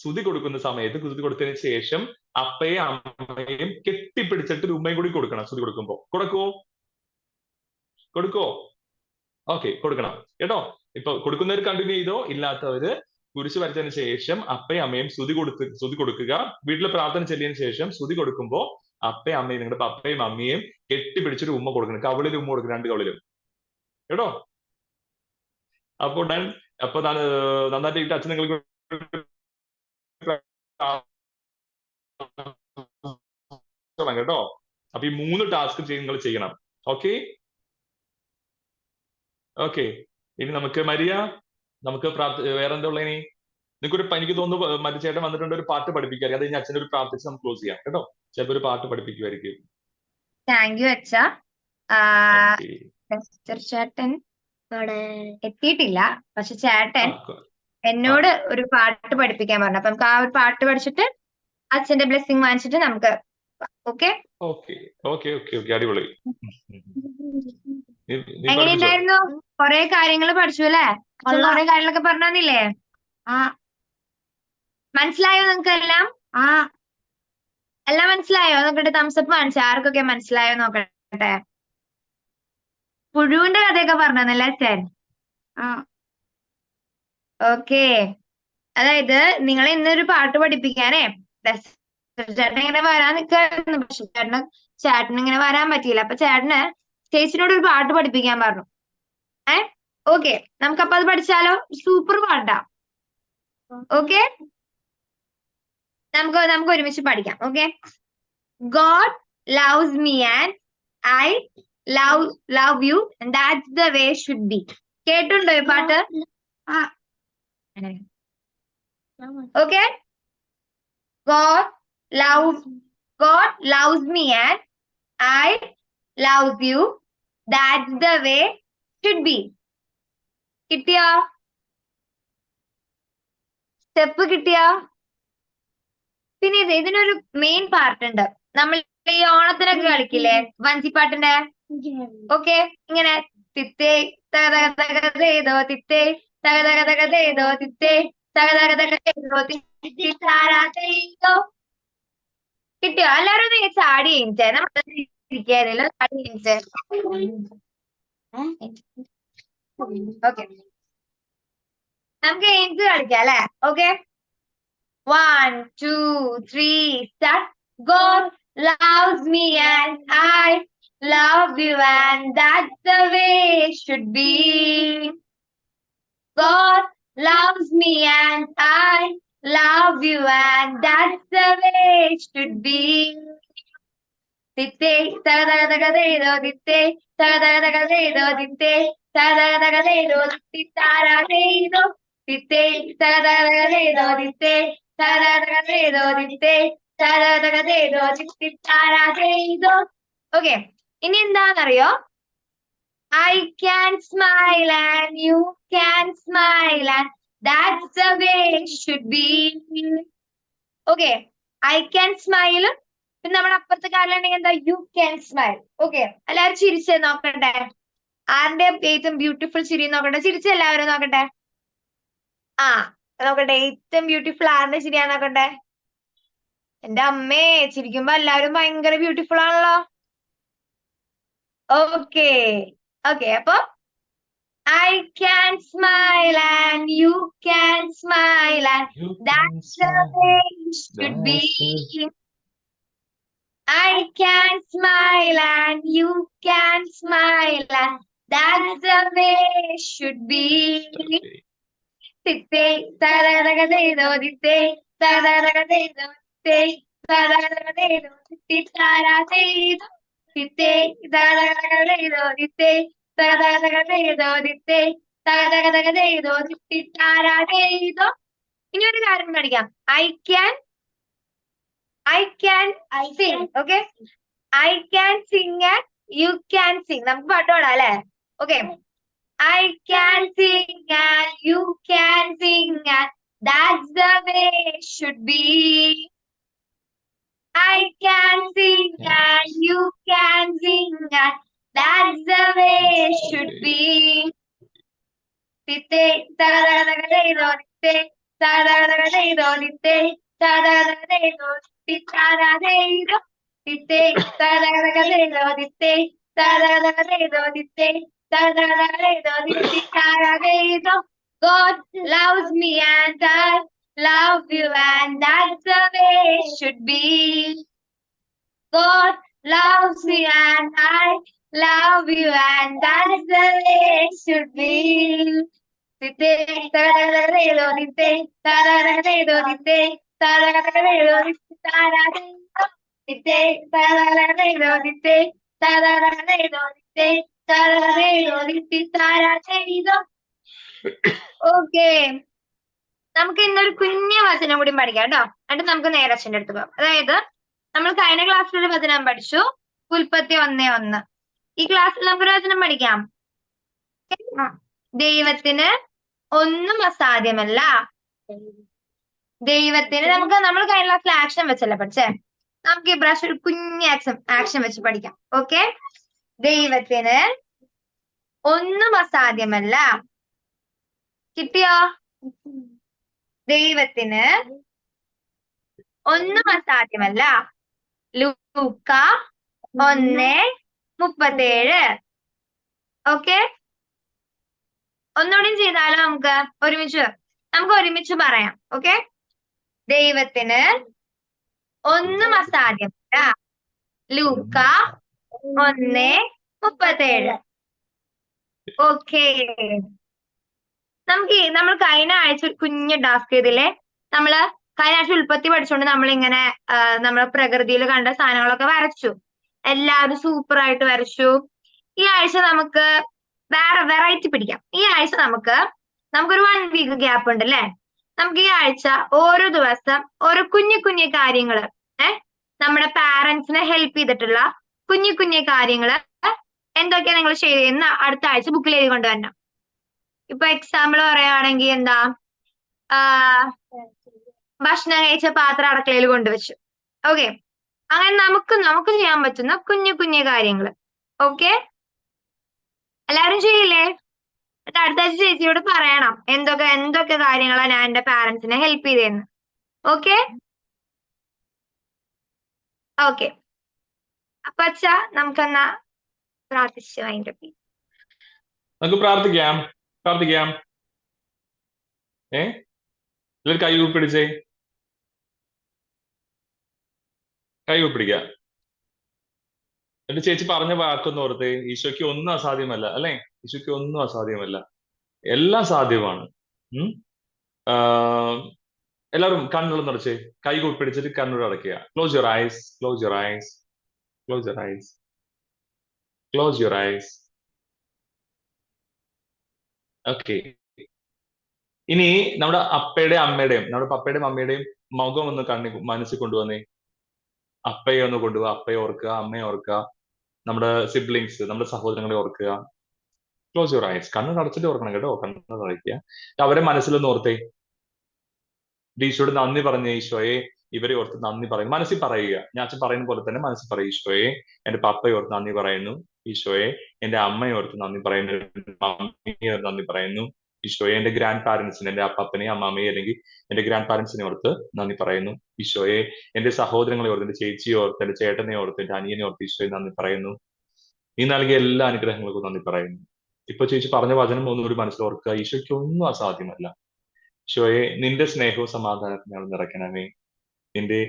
സ്തുതി കൊടുക്കുന്ന സമയത്ത്, സ്തുതി കൊടുത്തതിന് ശേഷം അപ്പയും അമ്മയും കെട്ടിപ്പിടിച്ചിട്ട് ഒരു ഉമ്മയും കൂടി കൊടുക്കണം. സ്തുതി കൊടുക്കുമ്പോ കൊടുക്കോ? ഓക്കെ, കൊടുക്കണം കേട്ടോ. ഇപ്പൊ കൊടുക്കുന്നവർ കണ്ടിന്യൂ ചെയ്തോ, ഇല്ലാത്തവര് കുരിശ് വരച്ചതിന് ശേഷം അപ്പയും അമ്മയും സ്തുതി കൊടുക്കുക. വീട്ടിൽ പ്രാർത്ഥന ചെല്ലിയതിനു ശേഷം സ്തുതി കൊടുക്കുമ്പോൾ അപ്പയും അമ്മയും, നിങ്ങളുടെ പപ്പയും അമ്മയും കെട്ടിപ്പിടിച്ചൊരു ഉമ്മ കൊടുക്കണം. കവിളിൽ ഉമ്മ കൊടുക്കണം, 2 കവിളിലും കേട്ടോ. അപ്പൊ നന്നായിട്ട് അച്ഛൻ നിങ്ങൾക്ക് കേട്ടോ. അപ്പൊ ഈ 3 ടാസ്ക് നിങ്ങൾ ചെയ്യണം. ഓക്കെ. ഇനി നമുക്ക് മരിയ, നമുക്ക് വേറെന്താ ഉള്ള? ഇനി എനിക്ക് തോന്നുന്നു മരിച്ചേട്ടൻ വന്നിട്ടുണ്ട്, ഒരു പാട്ട് പഠിപ്പിക്കാൻ. അത് കഴിഞ്ഞ് അച്ഛൻ്റെ ഒരു പ്രാർത്ഥിച്ച് നമുക്ക് ക്ലോസ് ചെയ്യാം കേട്ടോ. ചിലപ്പോൾ ഒരു പാട്ട് പഠിപ്പിക്കുമായിരിക്കും. താങ്ക് യു അച്ഛ. ചേട്ടൻ എത്തിയിട്ടില്ല, പക്ഷെ ചേട്ടൻ എന്നോട് ഒരു പാട്ട് പഠിപ്പിക്കാൻ പറഞ്ഞു. അപ്പൊ നമുക്ക് ആ ഒരു പാട്ട് പഠിച്ചിട്ട് അച്ഛന്റെ ബ്ലെസ്സിങ് വാങ്ങിച്ചിട്ട് നമുക്ക് അടിപൊളി. എങ്ങനെയുണ്ടായിരുന്നു? കൊറേ കാര്യങ്ങൾ പഠിച്ചു അല്ലേ? കൊറേ കാര്യങ്ങളൊക്കെ പറഞ്ഞു തന്നില്ലേ? മനസ്സിലായോ നിങ്ങൾക്ക് എല്ലാം? എല്ലാം മനസ്സിലായോ? നോക്കട്ടെ, തംസപ്പ് കാണിച്ചു. ആർക്കൊക്കെ മനസ്സിലായോ നോക്കട്ടെ. പുഴുവിന്റെ കഥയൊക്കെ പറഞ്ഞു തന്നല്ലേ അച്ഛൻ? ഓക്കെ. അതായത് നിങ്ങളെ ഇന്നൊരു പാട്ട് പഠിപ്പിക്കാനേ ചേട്ടൻ ഇങ്ങനെ വരാൻ നിൽക്കായിരുന്നു, പക്ഷെ ചേട്ടന് ഇങ്ങനെ വരാൻ പറ്റിയില്ല. അപ്പൊ ചേട്ടന് ചേച്ചിനോട് ഒരു പാട്ട് പഠിപ്പിക്കാൻ പറഞ്ഞു. ഓക്കെ, നമുക്കപ്പൊ അത് പഠിച്ചാലോ? സൂപ്പർ പാട്ടാ. ഓക്കെ, നമുക്ക് ഒരുമിച്ച് പഠിക്കാം. Okay. God loves me and I love you and that's the way should be. കേട്ടുണ്ടോ ഈ പാട്ട്? Okay. God loves me and I love you. That's the way should be. കിട്ടിയോ? സ്റ്റെപ്പ് കിട്ടിയോ? പിന്നെ ഇതിനൊരു മെയിൻ പാർട്ട് ഉണ്ട്. നമ്മൾ ഈ ഓണത്തിനൊക്കെ കളിക്കില്ലേ വഞ്ചിപ്പാട്ടിന്റെ? ഓക്കെ, ഇങ്ങനെ തിത്തേ തകതകതകതേതോ തിത്തേ തകതകതകതേതോ തിത്തേ തകതകതകതേതോ തിത്തിത്താരാതേതോ. കിട്ടിയോ? എല്ലാരും ഒന്ന് ചാടി കഴിഞ്ഞേ, നമ്മളിരിക്കാറില്ല, ചാടി കഴിഞ്ഞേ. ഓക്കെ, നമുക്ക് എയിംസ് കളിക്കാം അല്ലെ? Okay, 1, 2, 3 start. God loves me and I love you and that's the way it should be. God loves me and I love you and that's the way it should be. Titte tagadagadadedo titte tagadagadadedo titte tagadagadadedo tittaradedo titte tagadagadadedo titte tagadagadadedo titte tagadagadadedo tittaradedo. Okay, ഇനി എന്താണെന്നറിയോ? I can smile and you can smile and that's the way it should be. Okay, I can smile. പിന്നെ നമ്മുടെ അപ്പുറത്തെ കാലിലുണ്ടെങ്കിൽ എന്താ you can smile. Okay, എല്ലാവരും ചിരിച്ചേ നോക്കട്ടെ. ആരുടെ ഏറ്റവും ബ്യൂട്ടിഫുൾ ചിരി നോക്കട്ടെ, ചിരിച്ച എല്ലാവരും നോക്കട്ടെ. ആ നോക്കട്ടെ, ഏറ്റവും ബ്യൂട്ടിഫുൾ ആരുടെ ചിരിയാ നോക്കട്ടെ. എന്റെ അമ്മേ, ചിരിക്കുമ്പോ എല്ലാവരും ഭയങ്കര ബ്യൂട്ടിഫുൾ ആണല്ലോ. ഓക്കെ ഓക്കെ, അപ്പൊ I can smile and you can smile and that's the way it should be. I can smile and you can smile and that's the way it should be. Titte tararagadedo ditte tararagadedo ditte tararagadedo ditte tararagadedo ditte tararagadedo ditte tararagadedo ditte tararagadedo ditte tararagadedo. ഇനി ഒരു കാര്യം പഠിക്കാം. I can sing. Okay, I can sing and you can sing. നമുക്ക് പാട്ട് പാടാം അല്ലേ? Okay, I can sing and you can sing and that's the way it should be. I can sing and you can sing and that's the way it should be. Titte tararagadedo ditte tararagadedo ditte tararagadedo ditte tararagadedo ditte tararagadedo ditte tararagadedo ditte tararagadedo ditte tararagadedo. God loves me and I love you and that's the way it should be. God loves me and I love you and that's the way it should be. Ditte tararagadedo ditte tararagadedo ditte tararagadedo ditte tararagadedo ditte tararagadedo ditte tararagadedo ditte tararagadedo ditte tararagadedo. Okay, നമുക്ക് ഇന്നൊരു കുഞ്ഞു വചനം കൂടി പഠിക്കാം കേട്ടോ. എന്നിട്ട് നമുക്ക് നേരെ അച്ഛൻ്റെ അടുത്ത് പോകാം. അതായത് നമ്മൾ കഴിഞ്ഞ ക്ലാസ്സിൽ ഒരു വചനം പഠിച്ചു, ഉൽപ്പത്തി 1:1. ഈ ക്ലാസ്സിൽ നമുക്കൊരു വചനം പഠിക്കാം. ദൈവത്തിന് ഒന്നും അസാധ്യമല്ല. ദൈവത്തിന് നമ്മൾ കഴിഞ്ഞ ക്ലാസ്സിൽ ആക്ഷൻ വെച്ചല്ലേ പഠിച്ചേ, നമുക്ക് ഈ പ്രാവശ്യം ഒരു കുഞ്ഞ് ആക്ഷൻ വെച്ച് പഠിക്കാം. ഓക്കെ, ദൈവത്തിന് ഒന്നും അസാധ്യമല്ല. കിട്ടിയോ? ദൈവത്തിന് ഒന്നും അസാധ്യമല്ല. ലൂക്ക 1:37. ഓക്കെ, ഒന്നുകൂടി ചെയ്താലോ? നമുക്ക് ഒരുമിച്ച് പറയാം. ഓക്കെ, ദൈവത്തിന് ഒന്നും അസാധ്യമല്ല. ലൂക്ക 1:37. ഓക്കെ, നമ്മൾ കഴിഞ്ഞ ആഴ്ച ഒരു കുഞ്ഞ് ടാസ്ക് ചെയ്തില്ലേ? കഴിഞ്ഞ ആഴ്ച ഉൽപ്പത്തി പഠിച്ചുകൊണ്ട് നമ്മളിങ്ങനെ നമ്മളെ പ്രകൃതിയിൽ കണ്ട സാധനങ്ങളൊക്കെ വരച്ചു. എല്ലാവരും സൂപ്പർ ആയിട്ട് വരച്ചു. ഈ ആഴ്ച നമുക്ക് വേറെ വെറൈറ്റി പിടിക്കാം. ഈ ആഴ്ച നമുക്കൊരു 1 വീക്ക് ഗ്യാപ്പ് ഉണ്ട് അല്ലേ? നമുക്ക് ഈ ആഴ്ച ഓരോ ദിവസം ഓരോ കുഞ്ഞു കാര്യങ്ങള് നമ്മുടെ പാരന്റ്സിനെ ഹെൽപ്പ് ചെയ്തിട്ടുള്ള കുഞ്ഞു കാര്യങ്ങള് എന്തൊക്കെയാ നിങ്ങൾ ചെയ്യുന്ന അടുത്ത ആഴ്ച ബുക്കിൽ എഴുതി കൊണ്ടുവരണം. ഇപ്പൊ എക്സാമ്പിൾ പറയുകയാണെങ്കിൽ എന്താ, ഭക്ഷണം കഴിച്ച പാത്രം അടുക്കളയിൽ കൊണ്ടുവച്ചു. ഓക്കെ, അങ്ങനെ നമുക്ക് ചെയ്യാൻ പറ്റുന്ന കുഞ്ഞു കാര്യങ്ങൾ. ഓക്കെ, എല്ലാവരും ചെയ്യില്ലേ? അടുത്ത ആഴ്ച ചേച്ചിയോട് പറയണം എന്തൊക്കെ കാര്യങ്ങളാണ് ഞാൻ എന്റെ പാരന്റ്സിനെ ഹെൽപ്പ് ചെയ്തതെന്ന്. ഓക്കെ ഓക്കെ, അപ്പൊ അച്ഛാ നമുക്കെന്നാ പ്രാർത്ഥിച്ചു അതിന്റെ നമുക്ക് പ്രാർത്ഥിക്കാം. എല്ലാവരും കൈ പിടിച്ചേ, കൈ പിടിക്കാം. എന്നിട്ട് ചേച്ചി പറഞ്ഞ വാക്കൊന്ന് ഓർത്തേ, ഈശോയ്ക്ക് ഒന്നും അസാധ്യമല്ല അല്ലെ? ഈശോയ്ക്ക് ഒന്നും അസാധ്യമല്ല, എല്ലാം സാധ്യമാണ്. എല്ലാവരും കണ്ണുകൾ നിറച്ചേ, കൈ പിടിച്ചിട്ട് കണ്ണുകൾ അടയ്ക്കുക. Close your eyes, close your eyes, close your eyes, close your eyes. Okay, ഇനി നമ്മുടെ അപ്പയുടെയും അമ്മയുടെയും നമ്മുടെ പപ്പയുടെയും അമ്മയുടെയും മുഖം ഒന്ന് മനസ്സിൽ കൊണ്ടുവന്നേ. അപ്പയെ ഒന്ന് കൊണ്ടുപോവുക, അപ്പയെ ഓർക്കുക, അമ്മയെ ഓർക്കുക, നമ്മുടെ സിബ്ലിങ്സ്, നമ്മുടെ സഹോദരങ്ങളെ ഓർക്കുക. Close your eyes. കണ്ണ് അടച്ചിട്ട് ഓർക്കണം കേട്ടോ, കണ്ണ് അടയ്ക്കുക. അവരെ മനസ്സിലൊന്ന് ഓർത്തേ. ഈശോയോട് നന്ദി പറഞ്ഞ ഈശോയെ, ഇവരെ ഓർത്ത് നന്ദി പറയുന്നു. മനസ്സിൽ പറയുക, ഞാൻ അച്ഛൻ പറയുന്ന പോലെ തന്നെ മനസ്സിൽ പറയുക. ഈശോയെ, എന്റെ പപ്പയെ ഓർത്ത് നന്ദി പറയുന്നു. ഈശോയെ, എന്റെ അമ്മയെ ഓർത്ത് നന്ദി പറയുന്നു. മമ്മിയെ ഓർത്ത് നന്ദി പറയുന്നു. ഈശോയെ, എന്റെ ഗ്രാൻഡ് പാരന്റ്സിനെ, എന്റെ അപ്പനെ അമ്മാമ്മയെ അല്ലെങ്കിൽ എന്റെ ഗ്രാൻഡ് പാരന്റ്സിനെ ഓർത്ത് നന്ദി പറയുന്നു. ഈശോയെ, എന്റെ സഹോദരങ്ങളെ ഓർത്ത്, എന്റെ ചേച്ചിയെ ഓർത്ത്, എന്റെ ചേട്ടനെ ഓർത്ത്, എന്റെ അനിയനെ ഓർത്ത് ഈശോയെ നന്ദി പറയുന്നു. ഈ നൽകിയ എല്ലാ അനുഗ്രഹങ്ങൾക്കും നന്ദി പറയുന്നു. ഇപ്പൊ ചേച്ചി പറഞ്ഞ വചനം ഒന്നുകൂടി മനസ്സിൽ ഓർക്കുക. ഈശോയ്ക്ക് ഒന്നും അസാധ്യമല്ല. ഈശോയെ, നിന്റെ സ്നേഹവും സമാധാനത്തിൽ ഞങ്ങൾ നിറയ്ക്കണമേ, നിന്റെ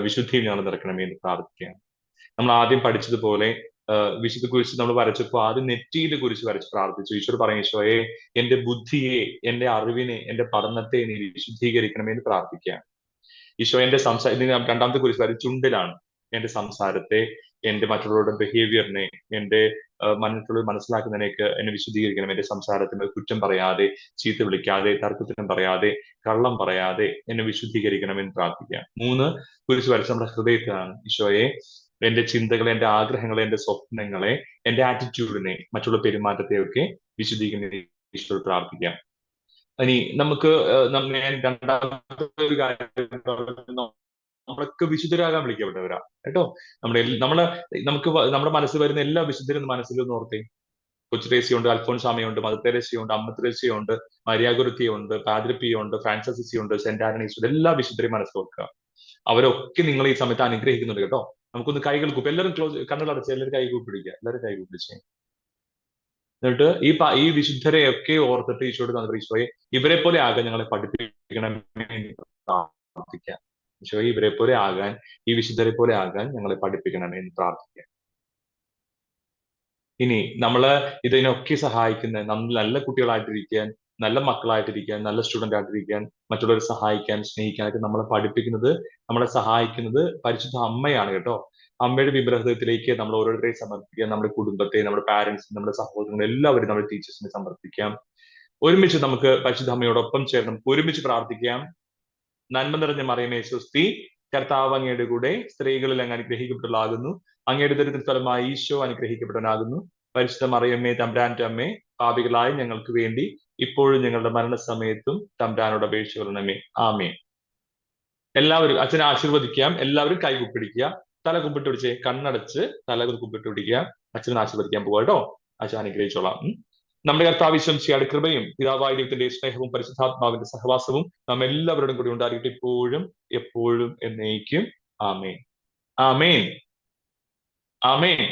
വിശുദ്ധിയിൽ ഞങ്ങൾ നിറയ്ക്കണമേ എന്ന് പ്രാർത്ഥിക്കുകയാണ്. നമ്മൾ ആദ്യം പഠിച്ചതുപോലെ വിശുദ്ധ കുരിശ് നമ്മൾ വരച്ചപ്പോൾ ആദ്യം നെറ്റിയിൽ കുരിശ് വരച്ച് പ്രാർത്ഥിച്ചു. ഈശോട് പറയും, ഈശോയെ, എന്റെ ബുദ്ധിയെ, എന്റെ അറിവിനെ, എന്റെ പഠനത്തെ നീ വിശുദ്ധീകരിക്കണമേ എന്ന് പ്രാർത്ഥിക്കുകയാണ്. ഈശോ എന്റെ രണ്ടാമത്തെ കുരിശ് വരച്ച് ചുണ്ടിലാണ്. എന്റെ സംസാരത്തെ, എന്റെ മറ്റുള്ളവരുടെ ബിഹേവിയറിനെ, എന്റെ മറ്റുള്ളവർ മനസ്സിലാക്കുന്നതിനേക്ക് എന്നെ വിശുദ്ധീകരിക്കണം. എന്റെ സംസാരത്തിന് കുറ്റം പറയാതെ, ചീത്ത വിളിക്കാതെ, തർക്കത്തിനും പറയാതെ, കള്ളം പറയാതെ എന്നെ വിശുദ്ധീകരിക്കണമെന്ന് പ്രാർത്ഥിക്കാം. 3 കുരിശ് വരച്ച് നമ്മുടെ ഹൃദയത്തിലാണ്. ഈശോയെ, എന്റെ ചിന്തകളെ, എന്റെ ആഗ്രഹങ്ങളെ, എന്റെ സ്വപ്നങ്ങളെ, എന്റെ ആറ്റിറ്റ്യൂഡിനെ, മറ്റുള്ള പെരുമാറ്റത്തെയൊക്കെ വിശുദ്ധീകരിക്കുന്ന ഈശോയോട് പ്രാർത്ഥിക്കാം. ഇനി നമുക്ക് ഞാൻ രണ്ടാമത്തെ ഒരു കാര്യം, നമ്മളൊക്കെ വിശുദ്ധരാകാൻ വിളിക്കപ്പെട്ടവരാ കേട്ടോ. നമ്മുടെ മനസ്സിൽ വരുന്ന എല്ലാ വിശുദ്ധരും മനസ്സിലൊന്ന് ഓർത്തേ. കൊച്ചുത്രേസ്യയുണ്ട്, അൽഫോൻസാമയുണ്ട്, മദർ തെരേസയുണ്ട്, അമ്മ തെരേസയുണ്ട്, മരിയാഗുരുത്തിയുണ്ട്, പാദ്രിപ്പിയുണ്ട്, ഫ്രാൻസിസിയുണ്ട്, സെന്റ് ആന്റണീസ്, എല്ലാ വിശുദ്ധരെയും മനസ്സിലോർക്കുക. അവരൊക്കെ നിങ്ങൾ ഈ സമയത്ത് അനുഗ്രഹിക്കുന്നുണ്ട് കേട്ടോ. നമുക്കൊന്ന് കൈകൾ കൂപ്പി, എല്ലാവരും കണ്ണുകളടച്ച് എല്ലാവരും കൈ കൂപ്പി പിടിക്കുക. എല്ലാവരും കൈ കൂപ്പി പിടിച്ചേ. എന്നിട്ട് ഈ വിശുദ്ധരെയൊക്കെ ഓർത്തിട്ട് ഈശോയോട് നന്ദി, ഈശോയെ, ഇവരെ പോലെ ആകാൻ ഞങ്ങളെ പഠിപ്പിക്കണമെന്ന് പ്രാർത്ഥിക്കാം. ഈശോയെ, ഇവരെ പോലെ ആകാൻ, ഈ വിശുദ്ധരെ പോലെ ആകാൻ ഞങ്ങളെ പഠിപ്പിക്കണമേ എന്ന് പ്രാർത്ഥിക്കാം. ഇനി ഇതിനൊക്കെ സഹായിക്കുന്ന നല്ല കുട്ടികളായിട്ടിരിക്കാൻ, നല്ല മക്കളായിട്ടിരിക്കാൻ, നല്ല സ്റ്റുഡന്റ് ആയിട്ടിരിക്കാൻ, മറ്റുള്ളവരെ സഹായിക്കാൻ, സ്നേഹിക്കാനൊക്കെ നമ്മളെ സഹായിക്കുന്നത് പരിശുദ്ധ അമ്മയാണ് കേട്ടോ. അമ്മയുടെ വിഗ്രഹത്തിലേക്ക് നമ്മൾ ഓരോരുത്തരെയും സമർപ്പിക്കാം. നമ്മുടെ കുടുംബത്തെ, നമ്മുടെ പാരന്റ്സ്, നമ്മുടെ സഹോദരങ്ങൾ എല്ലാവരും, നമ്മുടെ ടീച്ചേഴ്സിനെ സമർപ്പിക്കാം. ഒരുമിച്ച് നമുക്ക് പരിശുദ്ധ അമ്മയോടൊപ്പം ചേർന്ന് നമുക്ക് ഒരുമിച്ച് പ്രാർത്ഥിക്കാം. നന്മ നിറഞ്ഞ മറിയമേ സ്വസ്തി, കർത്താവ് അങ്ങയുടെ കൂടെ സ്ത്രീകളിൽ അങ്ങ് അനുഗ്രഹിക്കപ്പെട്ടവളാകുന്നു. അങ്ങയുടെ ദരിദ്ര ഫലമായി ഈശോ അനുഗ്രഹിക്കപ്പെട്ടവനാകുന്നു. പരിശുദ്ധ മറിയമ്മേ, തമ്പുരാന്റെ അമ്മേ, പാപികളായ ഞങ്ങൾക്ക് വേണ്ടി ഇപ്പോഴും ഞങ്ങളുടെ മരണസമയത്തും തമ്പുരാനോട് അപേക്ഷിക്കണമേ. ആമേൻ. എല്ലാവരും അച്ഛനെ ആശീർവദിക്കാം. എല്ലാവരും കൈ കുപ്പിടിക്കുക, തല കുമ്പിട്ട് പിടിച്ചേ, കണ്ണടച്ച് തല കുമ്പിട്ട് പിടിക്കുക. അച്ഛനെ ആശീർവദിക്കാൻ പോവാ കേട്ടോ. അച്ഛൻ അനുഗ്രഹിച്ചോളാം. നമ്മുടെ കർത്താവ് ഈശോയുടെ കൃപയും പിതാവായ ദൈവത്തിന്റെ സ്നേഹവും പരിശുദ്ധാത്മാവിന്റെ സഹവാസവും നാം എല്ലാവരോടും കൂടി ഉണ്ടായിരിക്കട്ടെ, ഇപ്പോഴും എപ്പോഴും എന്നേക്കും. ആമേൻ. ആമേൻ. ആമേൻ.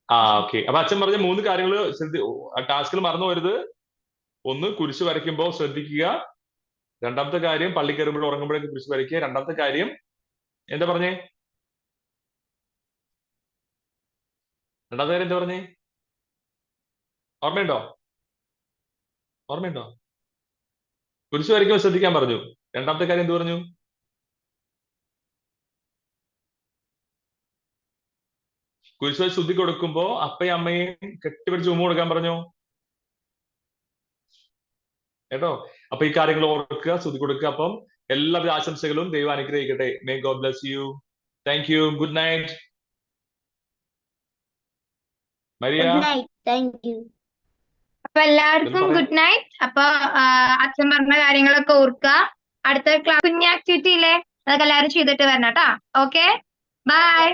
ഓക്കെ. അപ്പൊ അച്ഛൻ പറഞ്ഞ 3 കാര്യങ്ങൾ ടാസ്കിൽ മറന്നു പോരുത്. 1, കുരിശ് വരയ്ക്കുമ്പോൾ ശ്രദ്ധിക്കുക. 2ാമത്തെ കാര്യം, പള്ളി കയറുമ്പോഴും ഉറങ്ങുമ്പോഴൊക്കെ കുരിശ് വരയ്ക്കുക. 2ാമത്തെ കാര്യം എന്താ പറഞ്ഞേ? 2ാമത്തെ കാര്യം എന്താ പറഞ്ഞേ? ഓർമ്മയുണ്ടോ? കുരിശ് വരയ്ക്കുമ്പോൾ ശ്രദ്ധിക്കാൻ പറഞ്ഞു. 2ാമത്തെ കാര്യം എന്ത് പറഞ്ഞു? കുരിശ് വച്ച് ശുദ്ധി കൊടുക്കുമ്പോ അപ്പയും അമ്മയും കെട്ടിപ്പിടിച്ച് ഉമ്മ കൊടുക്കാൻ പറഞ്ഞു കേട്ടോ. അപ്പൊ ഈ കാര്യങ്ങൾ ഓർക്കുക, ശുദ്ധി കൊടുക്കുക. അപ്പം എല്ലാവിധ ആശംസകളും ദൈവം അനുഗ്രഹിക്കട്ടെ. May God bless you. Thank you. Good night. Maria. അപ്പൊ എല്ലാവർക്കും ഗുഡ് നൈറ്റ്. അപ്പൊ അച്ഛൻ പറഞ്ഞ കാര്യങ്ങളൊക്കെ ഓർക്കുക. അടുത്ത ക്ലാസ് കുഞ്ഞ ആക്ടിവിറ്റി ഇല്ലേ, അതൊക്കെ എല്ലാവരും ചെയ്തിട്ട് വരണം കേട്ടോ. Okay, by.